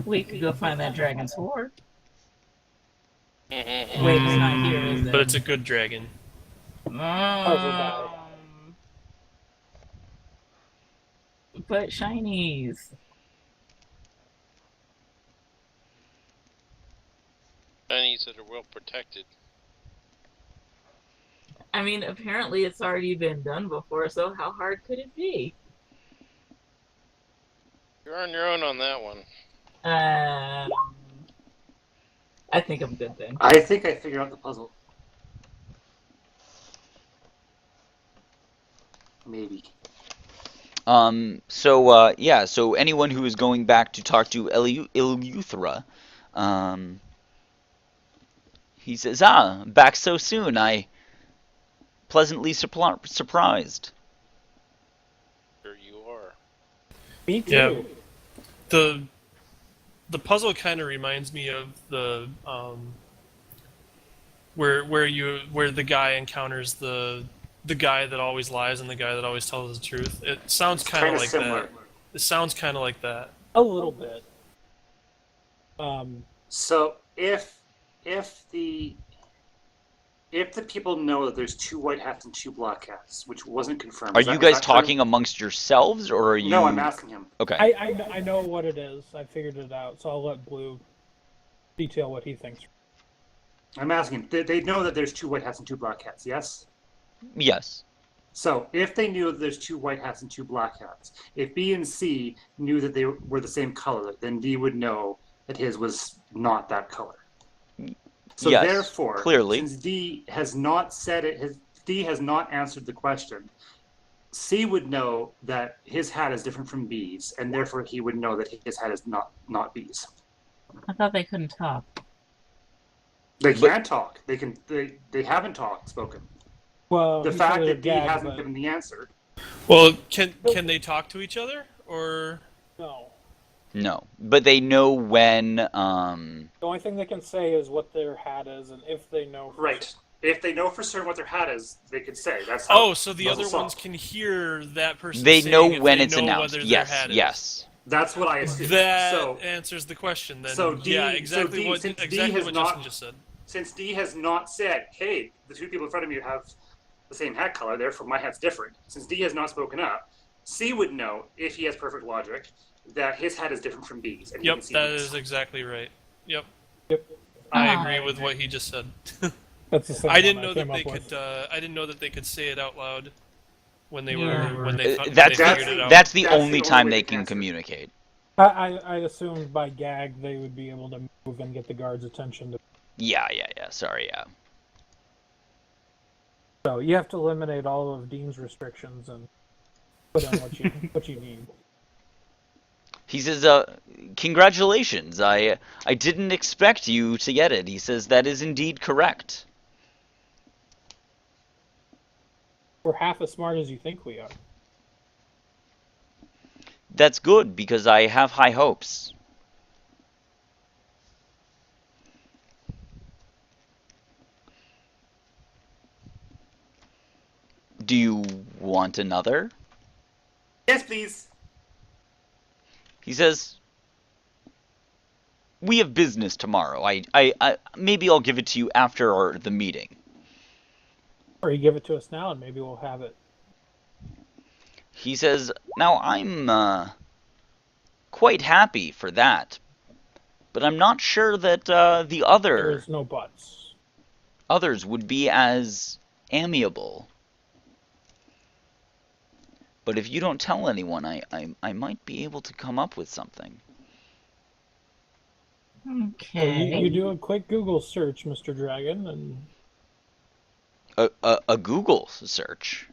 We could go find that dragon's sword. Wait, it's Mm-hmm. not here, is it? But it's a good dragon. But shinies. Shinies that are well protected. I mean, apparently it's already been done before, so how hard could it be? You're on your own on that one. I think I'm good then. I think I figured out the puzzle. Maybe. So anyone who is going back to talk to Iluthra, he says, back so soon, I pleasantly surprised. Sure you are. Me too. Yeah. The puzzle kind of reminds me of the where the guy encounters the guy that always lies and the guy that always tells the truth. It sounds It's kind of kinda like similar. that. It sounds kind of like that. A little bit. So if the people know that there's 2 white hats and 2 black hats, which wasn't confirmed. Are is you that- guys is that true? talking amongst yourselves, or are you? No, I'm asking him. Okay. I know what it is. I figured it out, so I'll let Blue detail what he thinks. I'm asking him. They know that there's 2 white hats and 2 black hats, yes? Yes. So if they knew that there's 2 white hats and 2 black hats, if B and C knew that they were the same color, then D would know that his was not that color. So Yes, therefore, clearly. since D has not said it, D has not answered the question, C would know that his hat is different from B's, and therefore he would know that his hat is not B's. I thought they couldn't talk. They But- can talk. They haven't spoken. Well, The he fact said that D gag, hasn't but given the answer. Well, can they talk to each other, or no. No, but they know when. The only thing they can say is what their hat is, and if they know. Right. If they know for certain what their hat is, they could say. That's how oh, so the puzzle other solved. ones can hear that person. They saying know if when they it's know announced. whether Yes. their hat Yes. That's what I assumed. That So answers the question. Then So D- yeah, so exactly D- what since D exactly has what not- Justin just said. since D has not said, hey, the 2 people in front of me have the same hat color, therefore my hat's different. Since D has not spoken up, C would know, if he has perfect logic, that his hat is different from B's. And he can Yep, see that B's. is exactly right. Yep, Yep. I Ah. agree with what he just said. That's the same I didn't one know that came they up with. could. I didn't know that they could say it out loud when they Yeah. were when they, when they That's figured it out. that's the That's the only only time way they they can answer. communicate. I assumed by gag they would be able to move and get the guards' attention. Yeah. Sorry. Yeah. So you have to eliminate all of Dean's restrictions and put in what you need. He says, "Congratulations! I didn't expect you to get it." He says, "That is indeed correct." We're half as smart as you think we are. That's good because I have high hopes. Do you want another? Yes, please. He says, "We have business tomorrow. I maybe I'll give it to you after the meeting." Or you give it to us now and maybe we'll have it. He says, "Now I'm quite happy for that, but I'm not sure that the There's no buts. others would be as amiable. But if you don't tell anyone, I might be able to come up with something." So Okay. you do a quick Google search, Mr. Dragon, and a Google search.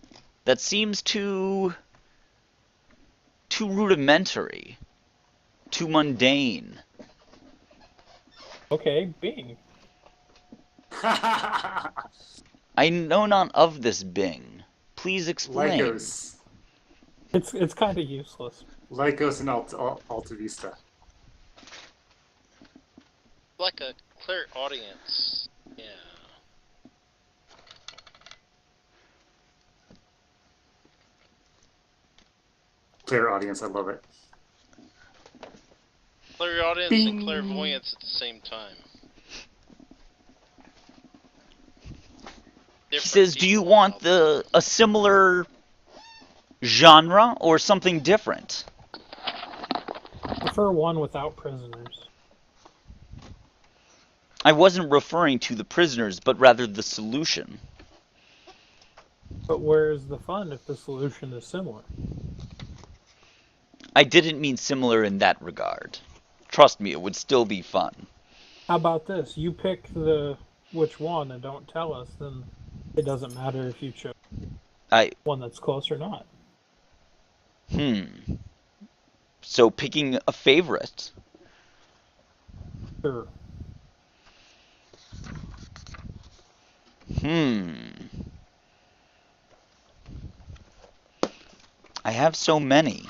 That seems too rudimentary, too mundane. Okay, Bing. I know not of this Bing. Please explain. Lycos. It's kind of useless. Lycos and Alta Vista. Like a clear audience. Yeah. Clear audience, I love it. Clear audience Bing. and clairvoyance at the same time. He says, do you want a similar genre or something different? Prefer one without prisoners. I wasn't referring to the prisoners, but rather the solution. But where is the fun if the solution is similar? I didn't mean similar in that regard. Trust me, it would still be fun. How about this? You pick which one and don't tell us, then it doesn't matter if you chose one that's close or not. So picking a favorite. Sure. I have so many.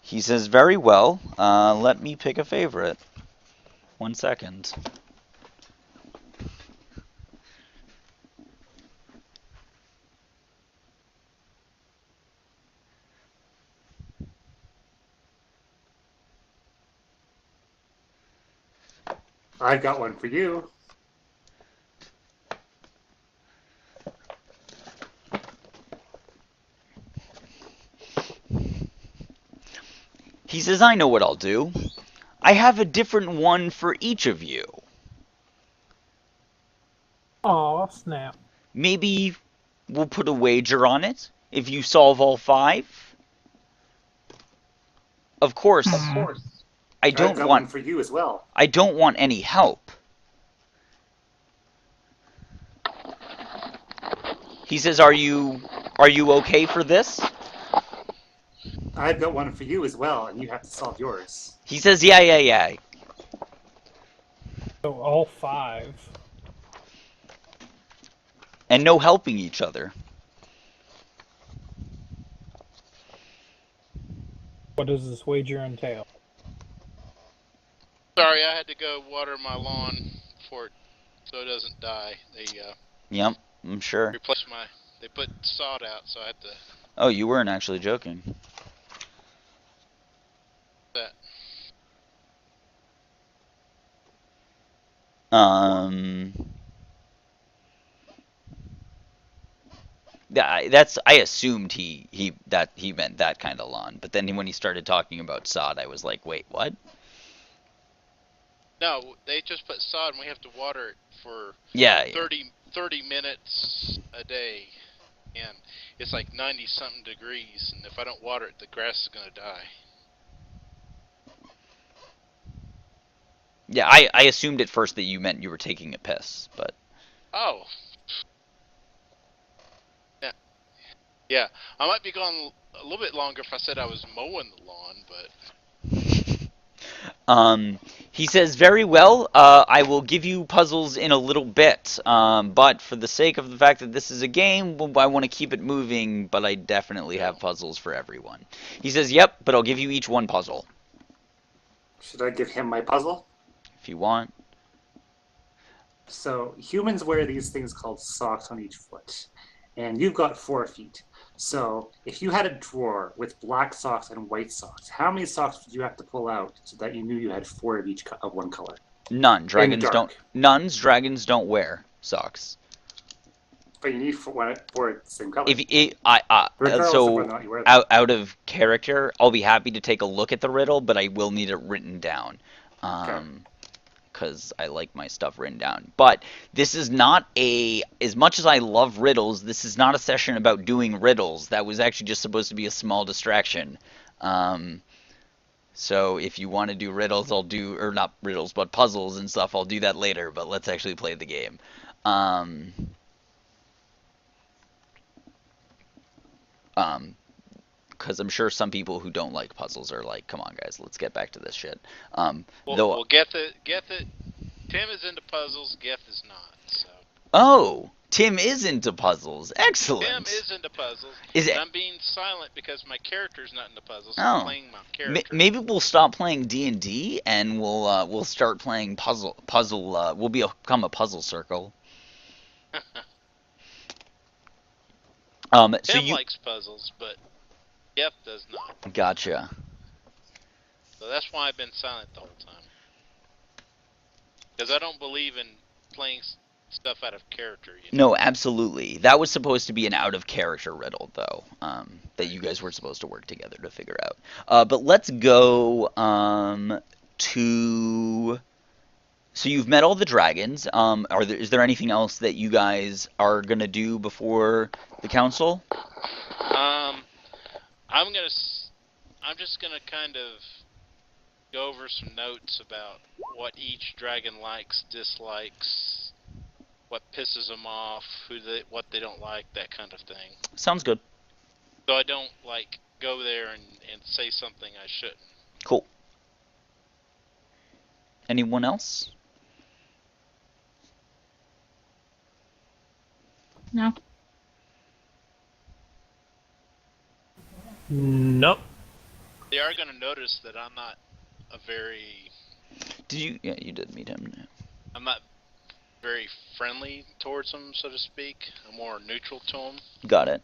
He says, very well. Let me pick a favorite. 1 second. I've got one for you. He says, I know what I'll do. I have a different one for each of you. Aw, snap. Maybe we'll put a wager on it if you solve all 5. Of course. I don't I've got want one for you as well. I don't want any help. He says, are you okay for this? I've got one for you as well, and you have to solve yours. He says, yeah. So all 5. And no helping each other. What does this wager entail? Sorry, I had to go water my lawn for it so it doesn't die. They Yep, I'm sure. replaced they put sod out, so I had to Oh, you weren't actually joking. that. I assumed he meant that kind of lawn, but then when he started talking about sod, I was like, wait, what? No, they just put sod and we have to water it for Yeah. 30 minutes a day. And it's like 90-something degrees, and if I don't water it, the grass is going to die. Yeah, I assumed at first that you meant you were taking a piss, but... Oh. Yeah, I might be gone a little bit longer if I said I was mowing the lawn, but... He says, very well, I will give you puzzles in a little bit, but for the sake of the fact that this is a game, I want to keep it moving, but I definitely have puzzles for everyone. He says, yep, but I'll give you each one puzzle. Should I give him my puzzle? If you want. So humans wear these things called socks on each foot, and you've got 4 feet. So if you had a drawer with black socks and white socks, how many socks would you have to pull out so that you knew you had 4 of each of one color? None. Dragons don't wear socks. But you need 4 the same color. Out of character, I'll be happy to take a look at the riddle, but I will need it written down. Because I like my stuff written down. But this is not as much as I love riddles, this is not a session about doing riddles. That was actually just supposed to be a small distraction. So if you want to do riddles, or not riddles, but puzzles and stuff, I'll do that later, but let's actually play the game. Because I'm sure some people who don't like puzzles are like, come on, guys, let's get back to this shit. Well, Geth, Tim is into puzzles. Geth is not. So. Oh, Tim is into puzzles. Excellent. Tim is into puzzles. Is it? I'm being silent because my character's not into puzzles. Oh. I'm playing my character. Maybe we'll stop playing D&D and we'll start playing puzzle. We'll become a puzzle circle. So Tim you likes puzzles, but Geth does not. Gotcha. So that's why I've been silent the whole time. Because I don't believe in playing stuff out of character. You know? No, absolutely. That was supposed to be an out of character riddle, though. That you guys were supposed to work together to figure out. But let's go to. So you've met all the dragons. Is there anything else that you guys are gonna do before the council? I'm just gonna kind of go over some notes about what each dragon likes, dislikes, what pisses them off, what they don't like, that kind of thing. Sounds good. So I don't like go there and say something I shouldn't. Cool. Anyone else? No. Nope. They are going to notice that I'm not a very... Did you? Yeah, you did meet him. I'm not very friendly towards them, so to speak. I'm more neutral to them. Got it.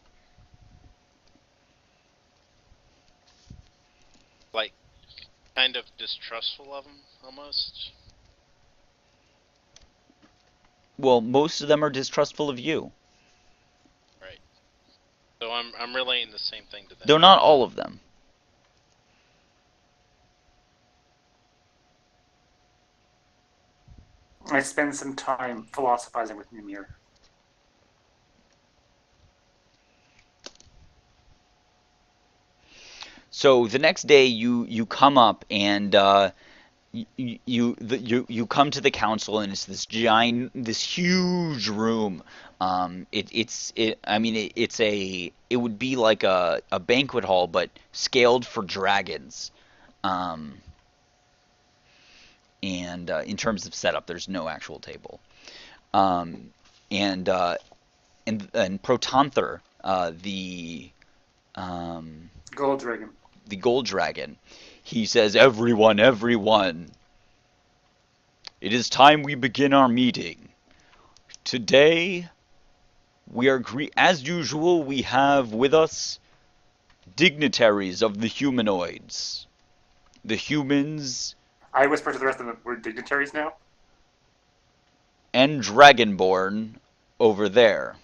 Like, kind of distrustful of them, almost. Well, most of them are distrustful of you. Right. So I'm relaying the same thing to them. Though not all of them. I spend some time philosophizing with Mimir. So the next day, you come up and you come to the council, and it's this this huge room. It would be like a banquet hall, but scaled for dragons. And in terms of setup, there's no actual table. And Protanther, Gold Dragon. the gold dragon, he says, everyone, it is time we begin our meeting. Today, as usual, we have with us dignitaries of the humanoids. The humans I whisper to the rest of them, we're dignitaries now? and Dragonborn over there.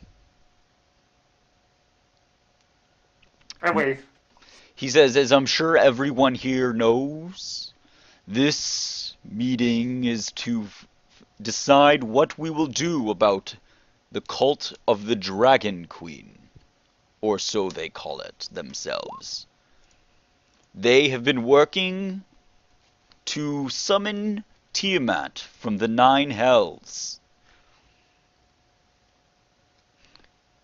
I wave. He says, as I'm sure everyone here knows, this meeting is to decide what we will do about the cult of the Dragon Queen, or so they call it themselves. They have been working to summon Tiamat from the 9 hells.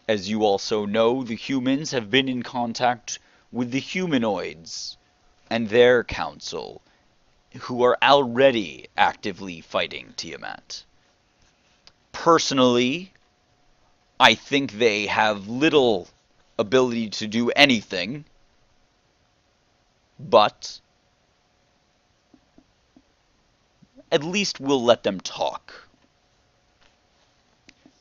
As you also know, the humans have been in contact with the humanoids and their council, who are already actively fighting Tiamat. Personally, I think they have little ability to do anything, but at least we'll let them talk.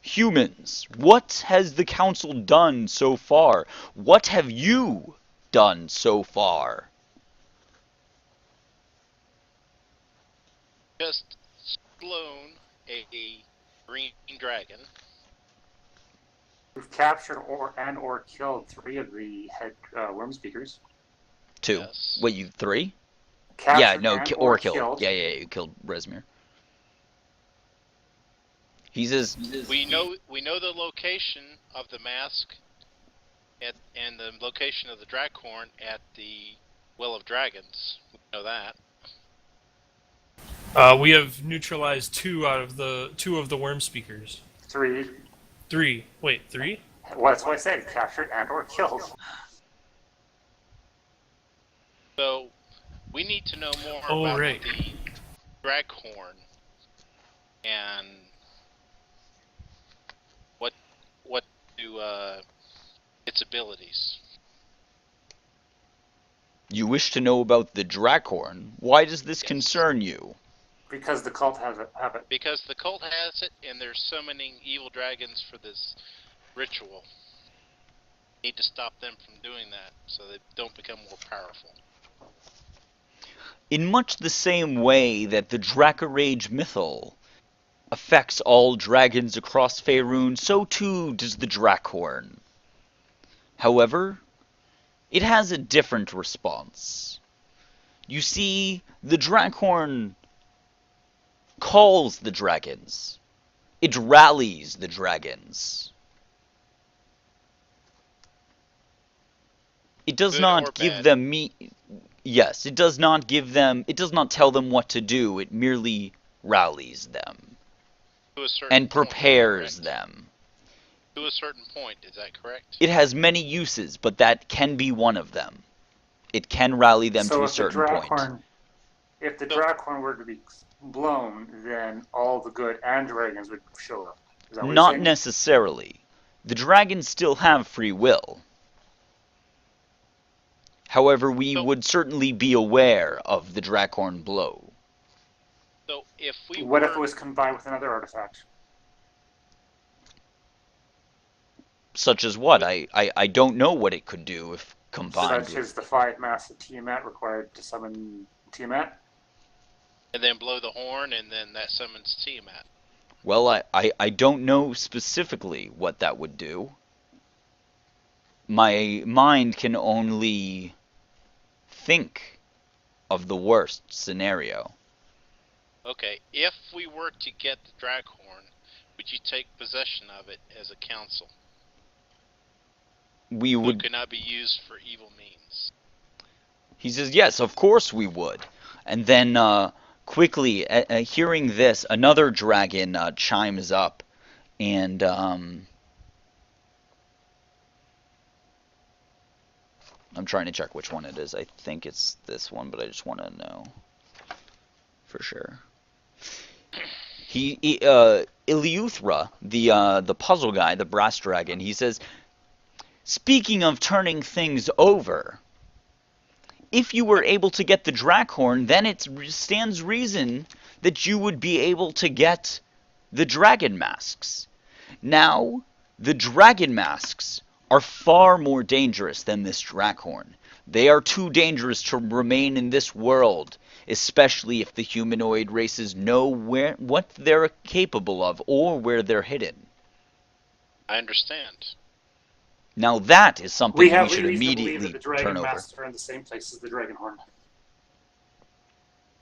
Humans, what has the council done so far? What have you done so far? Just flown a green dragon. We've captured or killed 3 of the head worm speakers. 2. Yes. Wait, you 3? Captured Yeah, no, and or or killed. Yeah, you killed Rezmir. He says, We know the location of the mask and the location of the Draghorn at the Well of Dragons. We know that. We have neutralized two of the worm speakers. 3. 3. Wait, 3? Well, that's what I said. Captured and or killed. So we need to know more Oh, about right. the Draghorn and what do its abilities. You wish to know about the Draghorn? Why does this Yes. concern you? Because the cult have it. Because the cult has it, and they're summoning evil dragons for this ritual. Need to stop them from doing that so they don't become more powerful. In much the same way that the Dracarage Mythal affects all dragons across Faerun, so too does the Draghorn. However, it has a different response. You see, the Draghorn calls the dragons. It rallies the dragons. It does Good or not give bad? them Yes, it does not give them. It does not tell them what to do. It merely rallies them To a certain and point, prepares correct? them. To a certain point, is that correct? It has many uses, but that can be one of them. It can rally them So to a if the certain point. Draghorn were to be blown, then all the good and dragons would show up. Is that what you're Not saying? necessarily. The dragons still have free will. However, we So- would certainly be aware of the Draghorn blow. So if we What were, if it was combined with another artifact? Such as what? I don't know what it could do if combined Such with... as the 5 masks of Tiamat required to summon Tiamat? and then blow the horn, and then that summons Tiamat? Well, I don't know specifically what that would do. My mind can only think of the worst scenario. Okay, if we were to get the Draghorn, would you take possession of it as a council? We So it would... could not be used for evil means. He says, yes, of course we would. And then, quickly, hearing this, another dragon chimes up, and I'm trying to check which one it is. I think it's this one, but I just want to know for sure. Iliuthra, the puzzle guy, the brass dragon, he says, speaking of turning things over, if you were able to get the Draghorn, then it stands reason that you would be able to get the dragon masks. Now, the dragon masks are far more dangerous than this Draghorn. They are too dangerous to remain in this world, especially if the humanoid races know what they're capable of or where they're hidden. I understand. Now that is something We we have should reason to believe immediately that the dragon turn over. masks are in the same place as the Dragonhorn.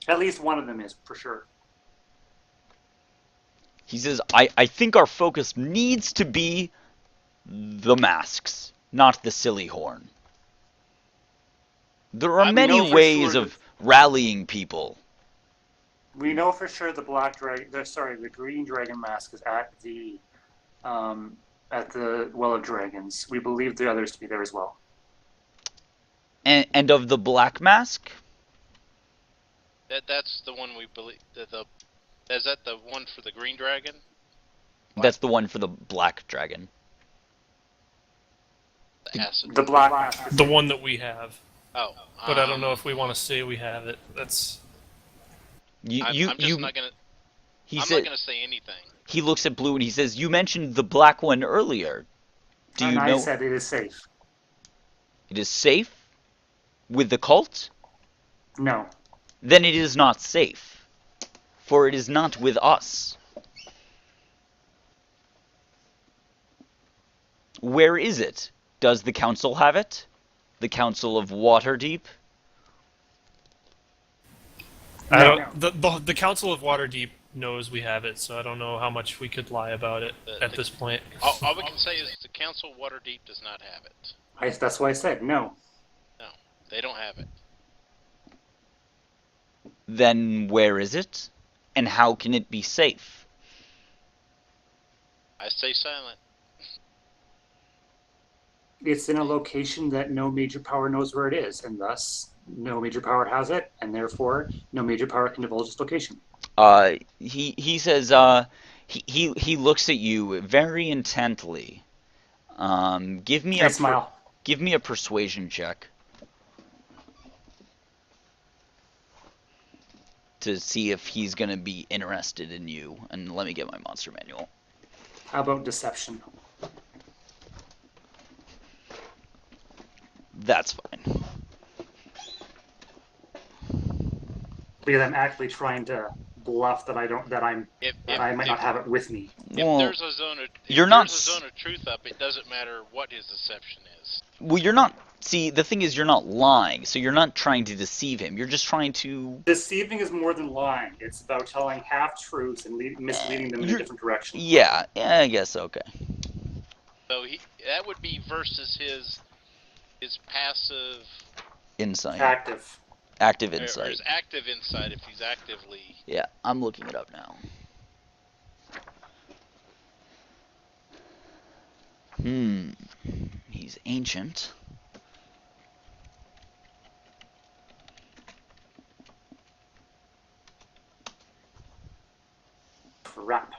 At least one of them is, for sure. He says, I think our focus needs to be the masks, not the silly horn. There are I many know for ways sure of rallying people. We know for sure the the green dragon mask is at the Well of Dragons. We believe the others to be there as well. And of the black mask? That's the one we believe. Is that the one for the green dragon? That's the one for the black dragon. The acid. The black mask is The one that we have. Oh, But I don't know if we want to say we have it. That's... I'm just not gonna. He I'm said, not gonna say anything. he looks at Blue and he says, you mentioned the black one earlier. Do you and know I said it is safe. it is safe with the cult? No. Then it is not safe, for it is not with us. Where is it? Does the council have it? The Council of Waterdeep? I No. don't. The Council of Waterdeep knows we have it, so I don't know how much we could lie about it at this point. All we can say is the Council of Waterdeep does not have it. That's why I said no. No, they don't have it. Then where is it? And how can it be safe? I stay silent. It's in a location that no major power knows where it is, and thus no major power has it, and therefore no major power can divulge its location. He says, he looks at you very intently. Give me I a smile. give me a persuasion check to see if he's gonna be interested in you. And let me get my monster manual. How about deception? That's fine. Because I'm actually trying to bluff that I might not have it with me. Well, If there's a zone of truth up, it doesn't matter what his deception is. Well, you're not. See, the thing is, you're not lying, so you're not trying to deceive him. You're just trying to. Deceiving is more than lying. It's about telling half-truths and misleading them in a different direction. Yeah, I guess okay. So that would be versus his passive Insight. Active insight. or his active insight if he's actively. Yeah, I'm looking it up now. He's ancient. Crap.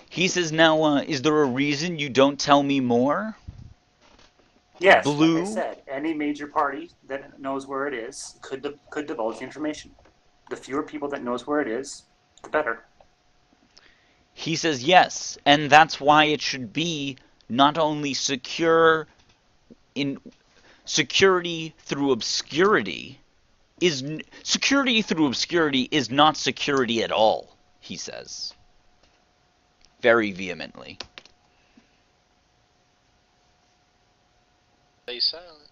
He says, now, is there a reason you don't tell me more? Yes, Blue? like I said, any major party that knows where it is could divulge the information. The fewer people that knows where it is, the better. He says, yes, and that's why it should be not only secure in security through obscurity is security through obscurity is not security at all, he says. Very vehemently. Stay silent.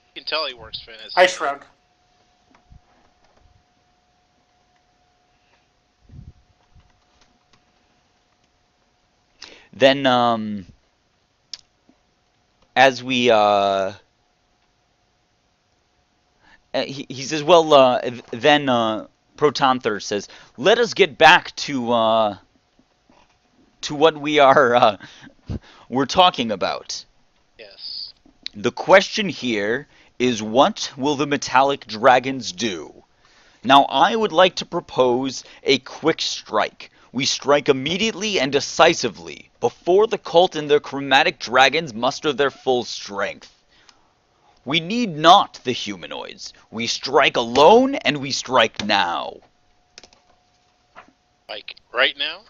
You can tell he works fantasy. I shrug. Then, as we, he says, well, then, Protanther says, let us get back to what we're talking about. Yes. The question here is, what will the metallic dragons do? Now, I would like to propose a quick strike. We strike immediately and decisively, before the cult and their chromatic dragons muster their full strength. We need not the humanoids. We strike alone, and we strike now. Like, right now?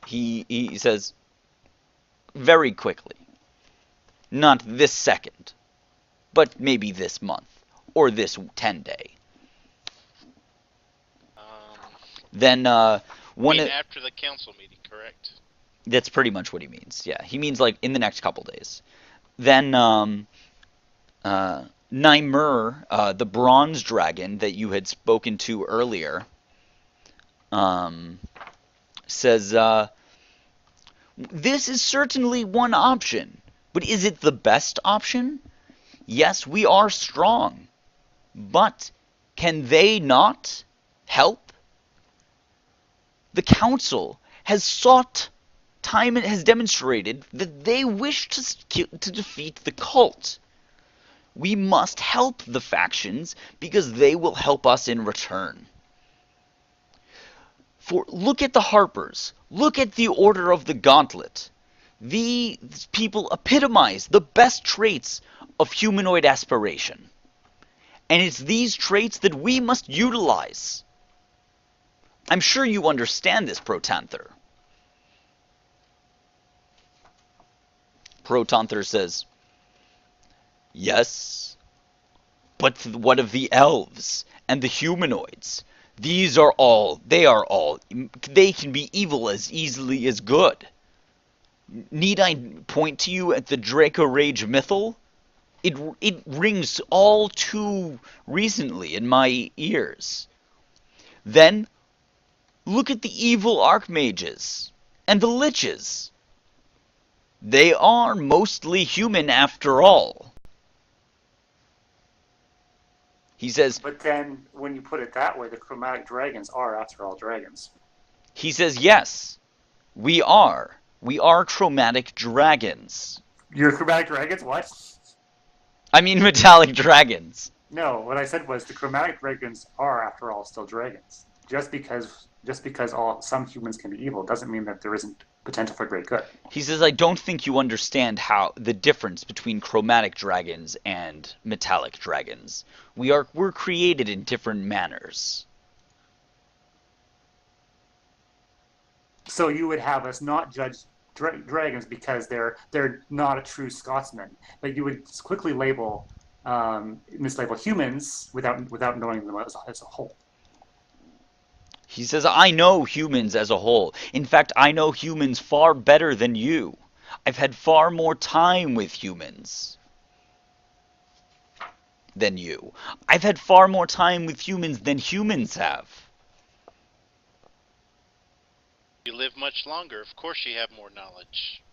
He says, very quickly. Not this second, but maybe this month, or this 10-day. Then, after the council meeting, correct? That's pretty much what he means, yeah. He means, like, in the next couple days. Then, Nymur, the bronze dragon that you had spoken to earlier, says, this is certainly one option, but is it the best option? Yes, we are strong, but can they not help? The council has sought time and has demonstrated that they wish to defeat the cult. We must help the factions because they will help us in return. For look at the Harpers. Look at the Order of the Gauntlet. These people epitomize the best traits of humanoid aspiration. And it's these traits that we must utilize. I'm sure you understand this, Protanther. Protanther says, yes, but what of the elves and the humanoids? They can be evil as easily as good. Need I point to you at the Draco Rage Mythal? It rings all too recently in my ears. Then, look at the evil archmages and the liches. They are mostly human after all. He says, But then, when you put it that way, the chromatic dragons are, after all, dragons. yes, we are. We are chromatic dragons. You're chromatic dragons? What? I mean metallic dragons. No, what I said was the chromatic dragons are, after all, still dragons. Just because some humans can be evil doesn't mean that there isn't potential for great good. He says, I don't think you understand how the difference between chromatic dragons and metallic dragons. We're created in different manners. So you would have us not judge dragons because they're not a true Scotsman, but you would quickly mislabel humans without knowing them as a whole. He says, I know humans as a whole. In fact, I know humans far better than you. I've had far more time with humans than you. I've had far more time with humans than humans have. You live much longer, of course you have more knowledge.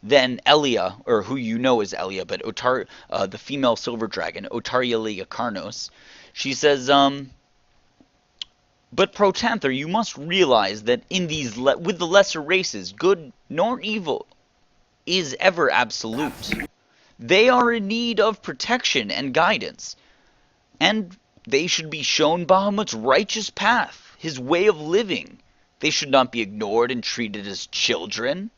Then Elia, or who you know as Elia, but the female silver dragon, Otaria Karnos, she says, but Protanther, you must realize that in with the lesser races, good nor evil is ever absolute. They are in need of protection and guidance, and they should be shown Bahamut's righteous path, his way of living. They should not be ignored and treated as children.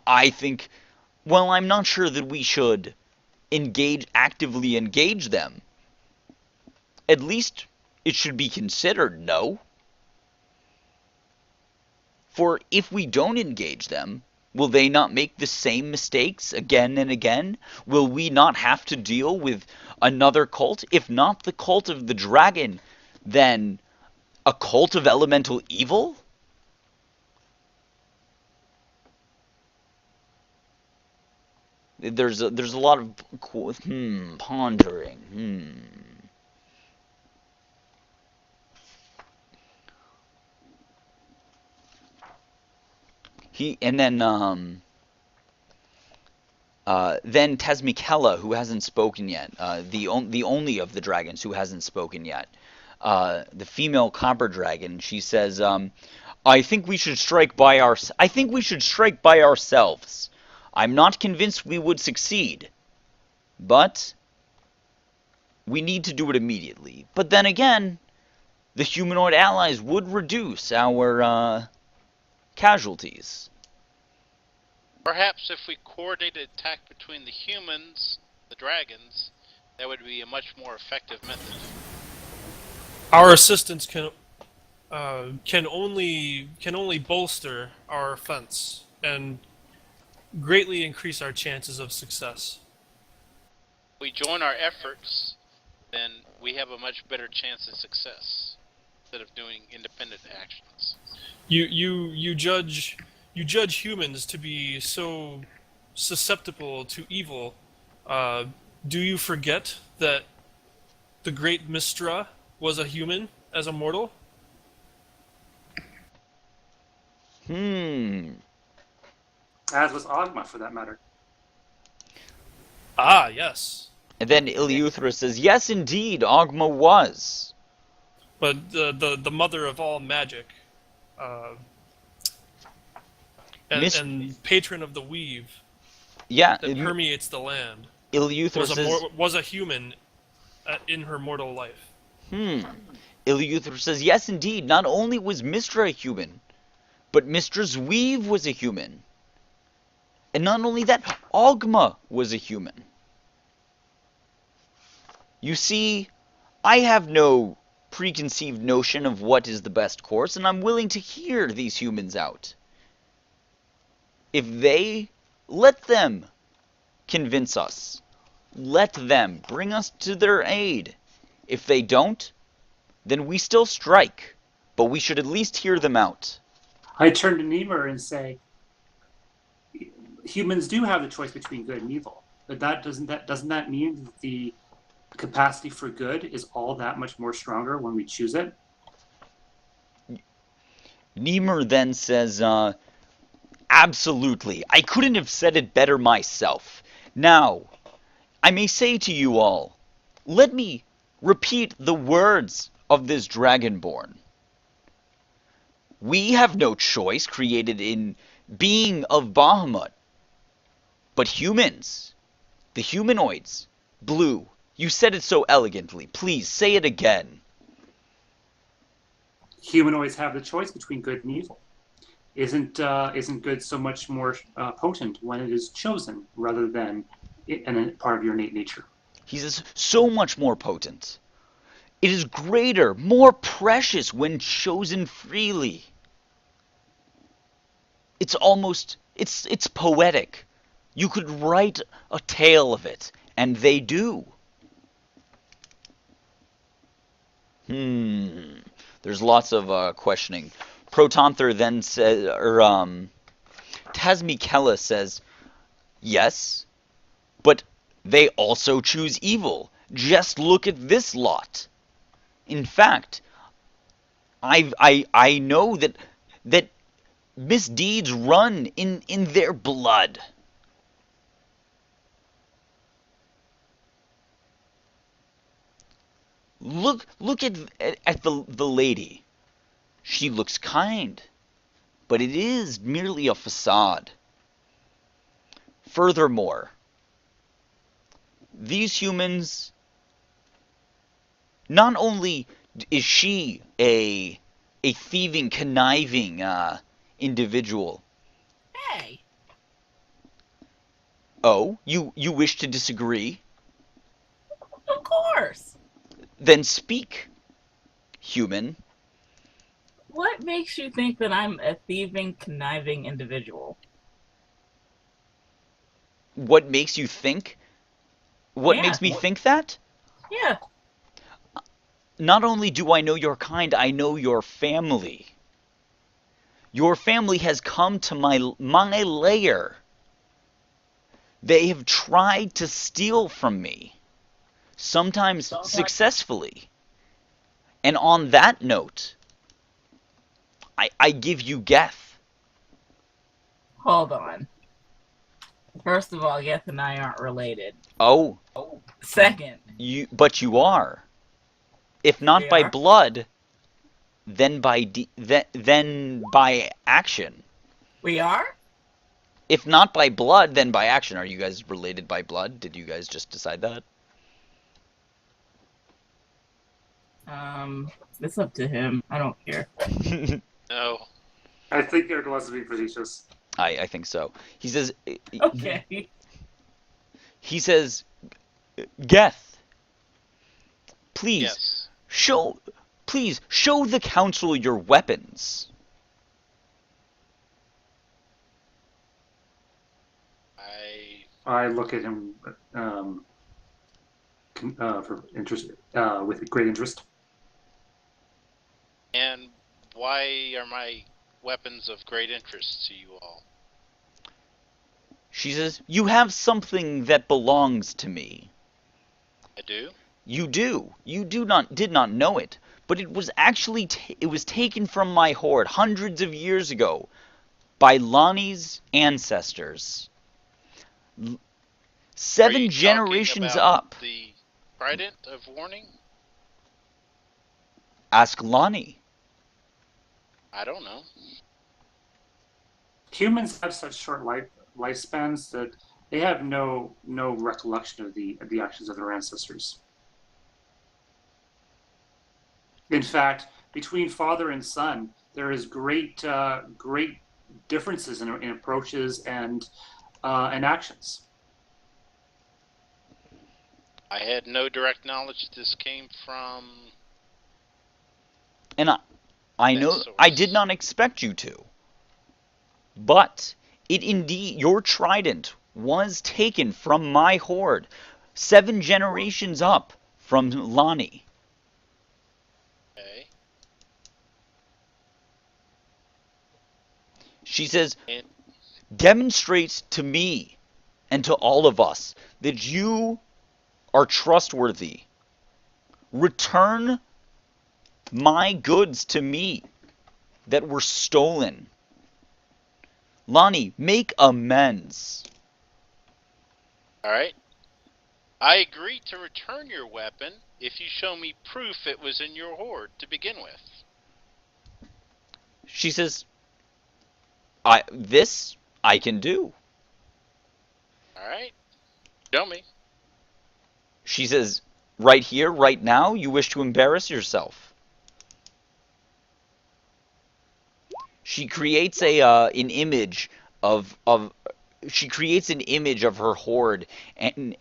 I think, well, I'm not sure that we should actively engage them. At least it should be considered, no? For if we don't engage them, will they not make the same mistakes again and again? Will we not have to deal with another cult? If not the cult of the dragon, then a cult of elemental evil? There's a lot of pondering. Then Tezmikella, who hasn't spoken yet, the only of the dragons who hasn't spoken yet, the female copper dragon, she says, I think we should strike by ourselves. I'm not convinced we would succeed, but we need to do it immediately. But then again, the humanoid allies would reduce our casualties. Perhaps if we coordinated attack between the humans, the dragons, that would be a much more effective method. Our assistance can only bolster our offense and greatly increase our chances of success. If we join our efforts, then we have a much better chance of success instead of doing independent actions. You judge humans to be so susceptible to evil. Do you forget that the great Mistra was a human as a mortal? As was Ogma, for that matter. Ah, yes. And then Iliuthra says, yes, indeed, Ogma was. But the mother of all magic, and patron of the weave, yeah, that permeates the land, Iliuthra was a human in her mortal life. Iliuthra says, yes, indeed, not only was Mistra a human, but Mistra's weave was a human. And not only that, Ogma was a human. You see, I have no preconceived notion of what is the best course, and I'm willing to hear these humans out. If they, let them convince us. Let them bring us to their aid. If they don't, then we still strike, but we should at least hear them out. I turn to Nemur and say, humans do have the choice between good and evil, but doesn't that mean that the capacity for good is all that much more stronger when we choose it? Nemur then says, absolutely. I couldn't have said it better myself. Now, I may say to you all, let me repeat the words of this Dragonborn. We have no choice created in being of Bahamut, but humans, the humanoids. Blue, you said it so elegantly. Please say it again. Humanoids have the choice between good and evil. Isn't good so much more potent when it is chosen rather than a part of your innate nature? He says, so much more potent. It is greater, more precious when chosen freely. It's almost, it's poetic. You could write a tale of it, and they do. There's lots of questioning. Protonther then says, Tasmikella says, yes, but they also choose evil. Just look at this lot. In fact, I know that misdeeds run in their blood. Look at the lady. She looks kind, but it is merely a facade. Furthermore, these humans, not only is she a thieving, conniving individual. Hey. Oh, you wish to disagree? Of course. Then speak, human. What makes you think that I'm a thieving, conniving individual? What makes you think? What makes me think that? Yeah. Not only do I know your kind, I know your family. Your family has come to my lair. They have tried to steal from me, sometimes successfully. And on that note, I give you Geth. Hold on. First of all, Geth and I aren't related. Oh. Second. But you are. If not We by are? blood, then by action. We are? If not by blood, then by action. Are you guys related by blood? Did you guys just decide that? It's up to him. I don't care. No. I think Eric wants to be facetious. I think so. He says. Okay. He says, Geth, please Yes. show the council your weapons. I look at him for interest, with great interest. And why are my weapons of great interest to you all? She says, you have something that belongs to me. I do? You do. You did not know it, but it was actually it was taken from my horde hundreds of years ago by Lonnie's ancestors. Are 7 you generations talking about up. The trident of warning? Ask Lonnie. I don't know. Humans have such short lifespans that they have no recollection of the actions of their ancestors. In fact, between father and son, there is great differences in approaches and actions. I had no direct knowledge this came from... And I know I did not expect you to. But it indeed, your trident was taken from my horde 7 generations up from Lonnie. Okay. She says, And demonstrate to me and to all of us that you are trustworthy. Return my goods to me. that were stolen. Lonnie, make amends. Alright? I agree to return your weapon if you show me proof it was in your hoard to begin with. She says, this I can do. Alright? Show me. She says, right here, right now, you wish to embarrass yourself. She creates an image of she creates an image of her hoard and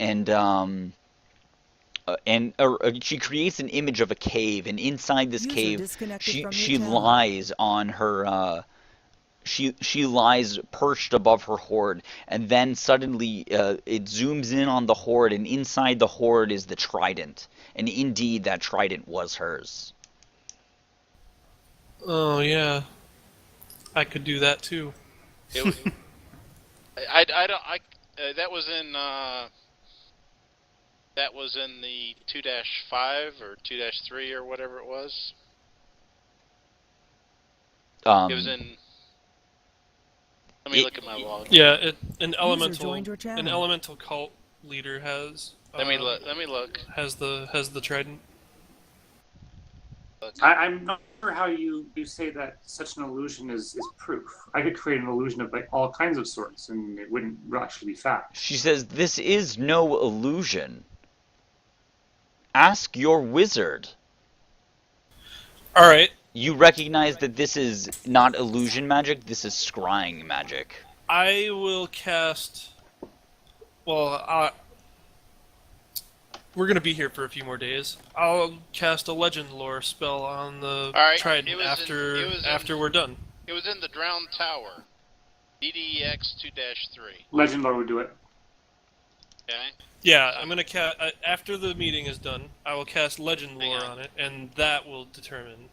she creates an image of a cave, and inside this cave she lies on her she lies perched above her hoard, and then suddenly it zooms in on the hoard, and inside the hoard is the trident, and indeed that trident was hers. Oh yeah, I could do that too. It was, I don't that was in the 2-5 or 2-3 or whatever it was. It was in. Let me look at my log. Yeah, an elemental cult leader has. Let me look. Has the trident. I'm not sure how you say that such an illusion is proof. I could create an illusion of like all kinds of sorts, and it wouldn't actually be fact. She says, this is no illusion. Ask your wizard. Alright. You recognize that this is not illusion magic, this is scrying magic. I will cast... Well, we're going to be here for a few more days. I'll cast a legend lore spell on the trident after we're done. It was in the Drowned Tower. DDEX 2-3. Legend lore would do it. Okay. Yeah, I'm going to cast... after the meeting is done, I will cast legend lore on it, and that will determine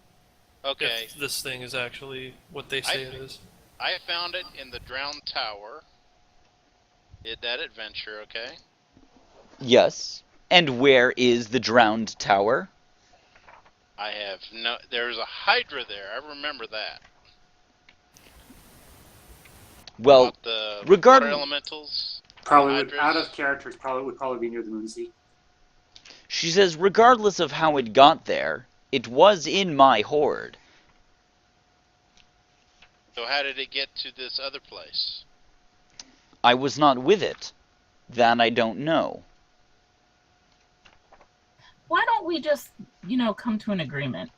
if this thing is actually what they say it is. I found it in the Drowned Tower. Did that adventure, okay? Yes. And where is the Drowned Tower? I have no... There's a Hydra there. I remember that. Well, the regarding water elementals... Probably out of character, would probably be near the Moonsea. She says, regardless of how it got there, it was in my hoard. So how did it get to this other place? I was not with it. That I don't know. Why don't we just, come to an agreement?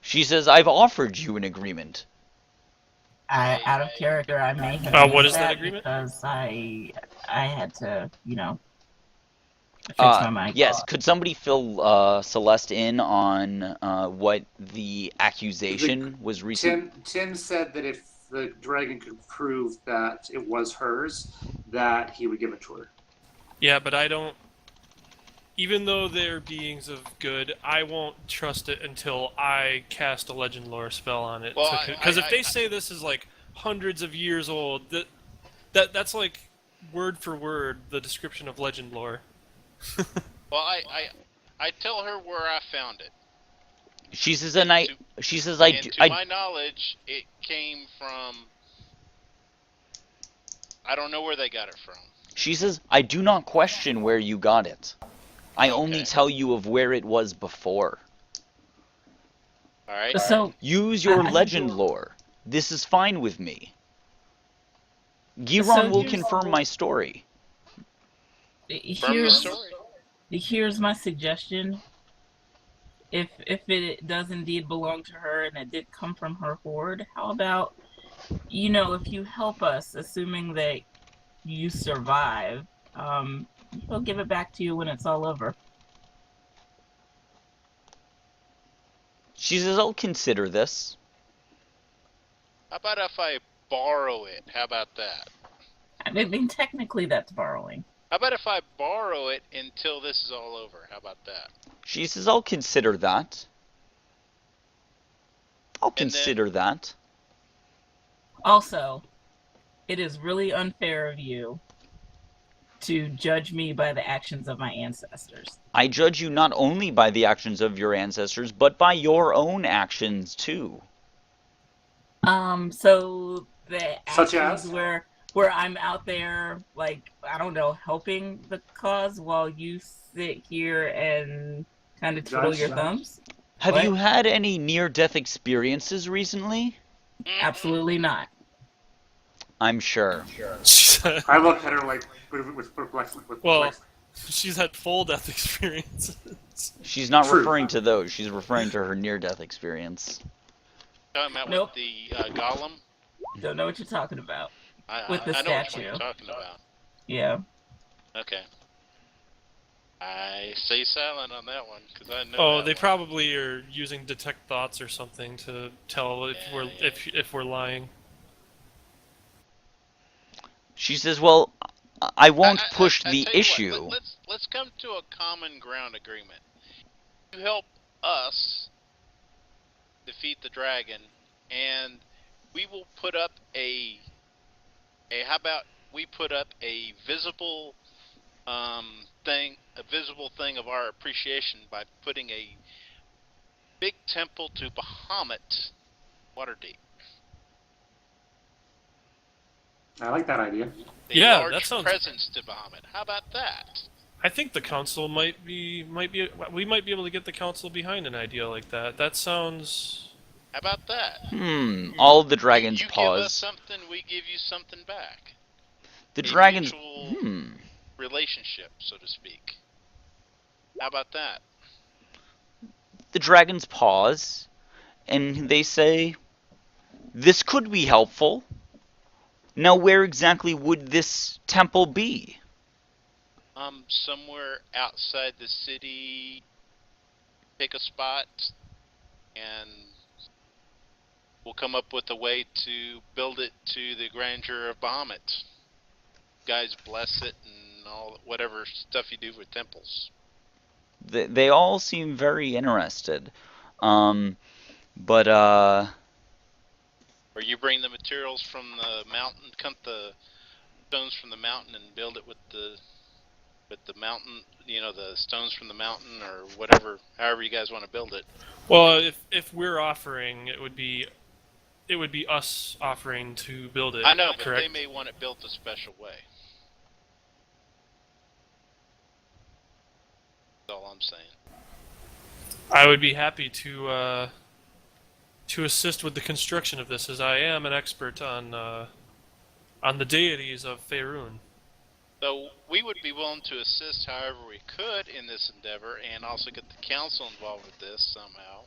She says, I've offered you an agreement. Out of character, I may have. What is that agreement? Because I had to, fix my mic. Yes, could somebody fill Celeste in on what the accusation was recently? Tim said that if the dragon could prove that it was hers, that he would give it to her. Yeah, but I don't... Even though they're beings of good, I won't trust it until I cast a legend lore spell on it. Because if they say this is like hundreds of years old, that's like word for word the description of legend lore. Well, I tell her where I found it. She says, to my knowledge, it came from... I don't know where they got it from. She says, I do not question where you got it. I only tell you of where it was before. Alright. So use your legend lore. This is fine with me. Giron will confirm my story. Here's my suggestion. If it does indeed belong to her and it did come from her hoard, how about, if you help us, assuming that you survive, we'll give it back to you when it's all over. She says, I'll consider this. How about if I borrow it? How about that? I mean, technically that's borrowing. How about if I borrow it until this is all over? How about that? She says, I'll consider that. I'll consider that. Also, it is really unfair of you to judge me by the actions of my ancestors. I judge you not only by the actions of your ancestors, but by your own actions, too. So the Such actions as where I'm out there, like, I don't know, helping the cause while you sit here and kind of twiddle your judge. thumbs. Have you What? had any near-death experiences recently? Absolutely not. I'm sure. She's had, I look at her like with perplexity. well, she's had full death experiences. She's not True. referring to those. She's referring to her near-death experience. Talking about Nope. with the golem. Don't know what you're talking about. With the I know which one statue. you're talking about. Yeah. Okay. I stay silent on that one because I know. Oh, that they one. probably are using detect thoughts or something to tell if we're lying. She says, "Well, I won't push I the tell you issue." What, let's come to a common ground agreement. You help us defeat the dragon, and we will put up a how about we put up a visible a visible thing of our appreciation by putting a big temple to Bahamut, Waterdeep. I like that idea. A Yeah, large that sounds. presence to Bahamut. How about that? I think the council might be we might be able to get the council behind an idea like that. That sounds. How about that? All the dragons you give us pause. something, we give you something back. The A dragons. mutual relationship, so to speak. How about that? The dragons pause, and they say, "This could be helpful. Now, where exactly would this temple be?" Somewhere outside the city, pick a spot, and we'll come up with a way to build it to the grandeur of Bahamut. Guys, bless it and all whatever stuff you do with temples. They all seem very interested. But Or you bring the materials from the mountain, cut the stones from the mountain, and build it with the mountain. You know, the stones from the mountain, or whatever. However you guys want to build it. Well, if we're offering, it would be us offering to build it. I know, but correct? they may want it built a special way. That's all I'm saying. I would be happy to assist with the construction of this, as I am an expert on the deities of Faerun. So we would be willing to assist however we could in this endeavor, and also get the council involved with this somehow.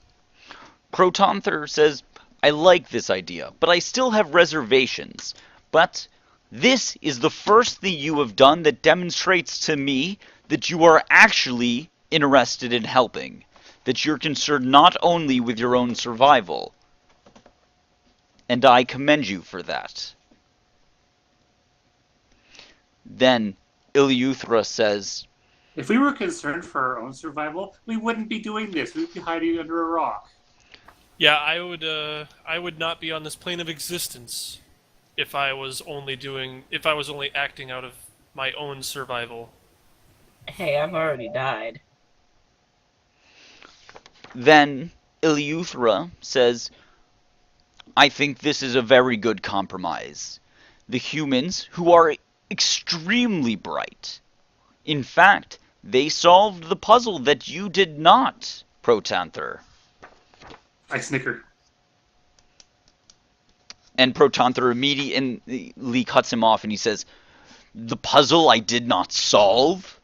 Crotonther says, "I like this idea, but I still have reservations. But this is the first thing you have done that demonstrates to me that you are actually interested in helping, that you're concerned not only with your own survival. And I commend you for that." Then Ilyuthra says, If we were concerned for our own survival, we wouldn't be doing this. We'd be hiding under a rock. Yeah, I would not be on this plane of existence if I was only acting out of my own survival. Hey, I've already died. Then Ilyuthra says, "I think this is a very good compromise. The humans, who are extremely bright. In fact, they solved the puzzle that you did not, Protanther." I snicker. And Protanther immediately cuts him off and he says, "The puzzle I did not solve?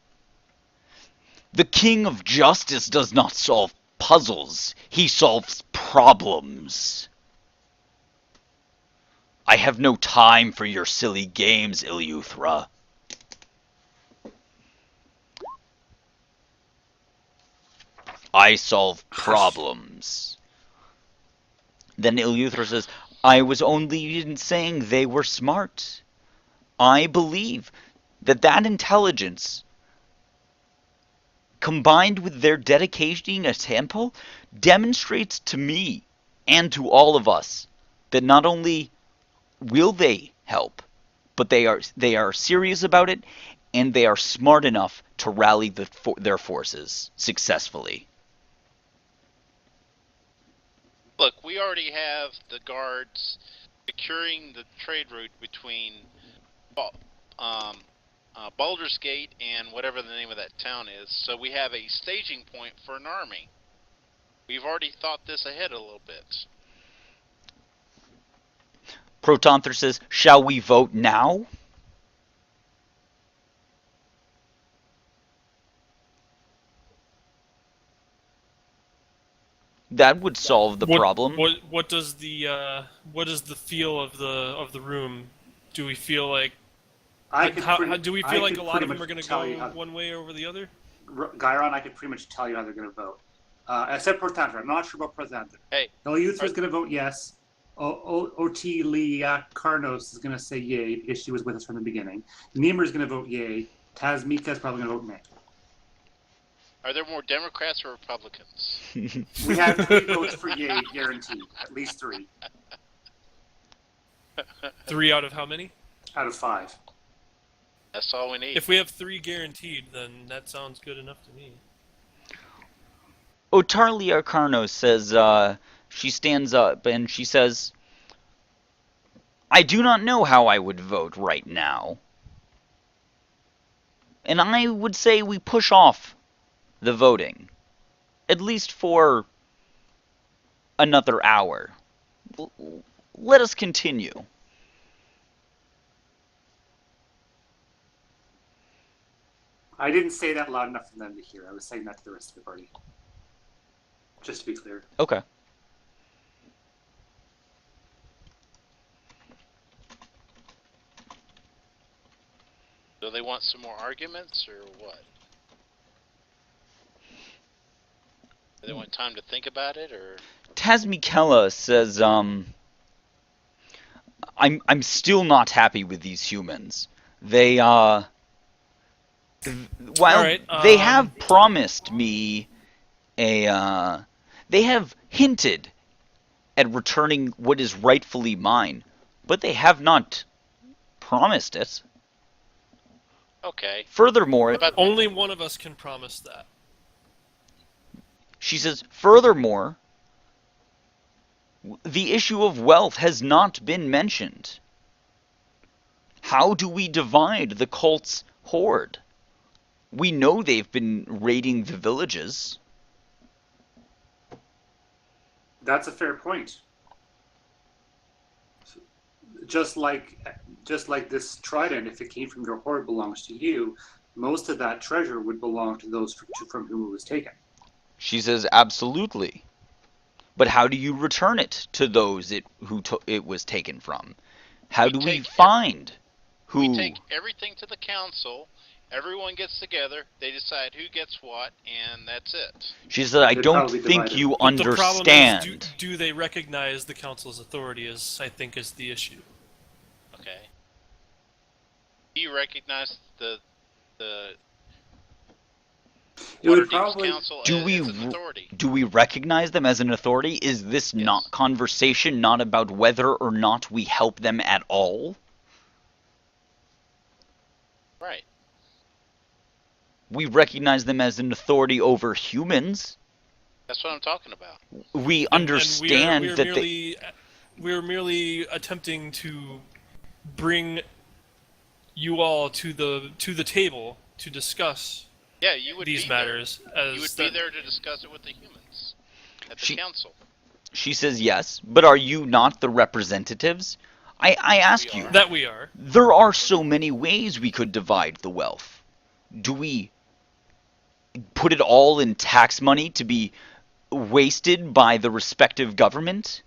The King of Justice does not solve puzzles. He solves problems. I have no time for your silly games, Ilyuthra." "I solve problems." Then Ilyuthra says, "I was only saying they were smart. I believe that intelligence, combined with their dedication to temple, demonstrates to me and to all of us that not only will they help, but they are serious about it, and they are smart enough to rally their forces successfully." Look, we already have the guards securing the trade route between Baldur's Gate and whatever the name of that town is, so we have a staging point for an army. We've already thought this ahead a little bit. Protonther says, shall we vote now? That would solve the problem. What does the feel of the room? Do we feel like do we feel like a lot of them are going to go one way over the other? Gyron, I could pretty much tell you how they're going to vote. Except Protantra. I'm not sure about Protantra. Hey. Eleuthera is going to vote yes. O.T. Karnos is going to say yay because she was with us from the beginning. Ymir is going to vote yay. Tasmika is probably going to vote nay. Are there more Democrats or Republicans? We have 3 votes for yay, guaranteed. At least 3. 3 out of how many? Out of 5. That's all we need. If we have 3 guaranteed, then that sounds good enough to me. Otarlia Karnos says, she stands up and she says, I do not know how I would vote right now. And I would say we push off the voting, at least for another hour. Let us continue. I didn't say that loud enough for them to hear. I was saying that to the rest of the party. Just to be clear. Okay. Do they want some more arguments, or what? Do they want time to think about it, or? Tasmikella says, I'm still not happy with these humans. They, while right, they have promised me they have hinted at returning what is rightfully mine, but they have not promised it. Okay. Furthermore, only one of us can promise that. She says, furthermore, the issue of wealth has not been mentioned. How do we divide the cult's hoard? We know they've been raiding the villages. That's a fair point. Just like this trident, if it came from your hoard, belongs to you. Most of that treasure would belong to those from whom it was taken. She says, absolutely. But how do you return it to those it was taken from? How do we find who? We take everything to the council. Everyone gets together. They decide who gets what, and that's it. She said, I don't think you understand. The problem is, do they recognize the council's authority? I think is the issue. Okay. Do you recognize the Council do we recognize them as an authority? Is this not conversation not about whether or not we help them at all? Right. We recognize them as an authority over humans. That's what I'm talking about. We understand we're merely attempting to bring you all to the table to discuss these matters. You would be there to discuss it with the humans at the council. She says yes, but are you not the representatives? I ask you. That we are. There are so many ways we could divide the wealth. Do we put it all in tax money to be wasted by the respective government?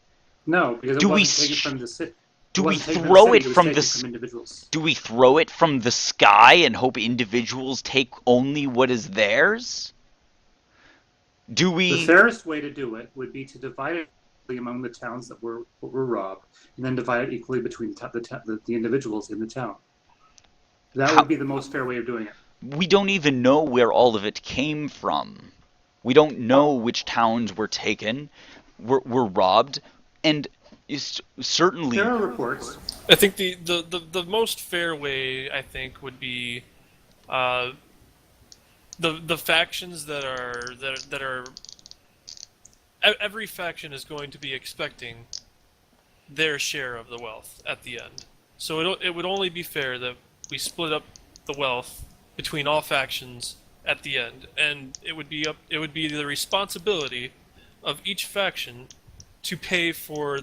No, because it wasn't taken from the city. Do we throw it from the sky and hope individuals take only what is theirs? The fairest way to do it would be to divide it among the towns that were robbed, and then divide it equally between the individuals in the town. That would be the most fair way of doing it. We don't even know where all of it came from. We don't know which towns were taken, were robbed, and certainly there are reports. I think the most fair way, I think, would be the factions that are every faction is going to be expecting their share of the wealth at the end. So it would only be fair that we split up the wealth between all factions at the end, and it would be the responsibility of each faction to pay for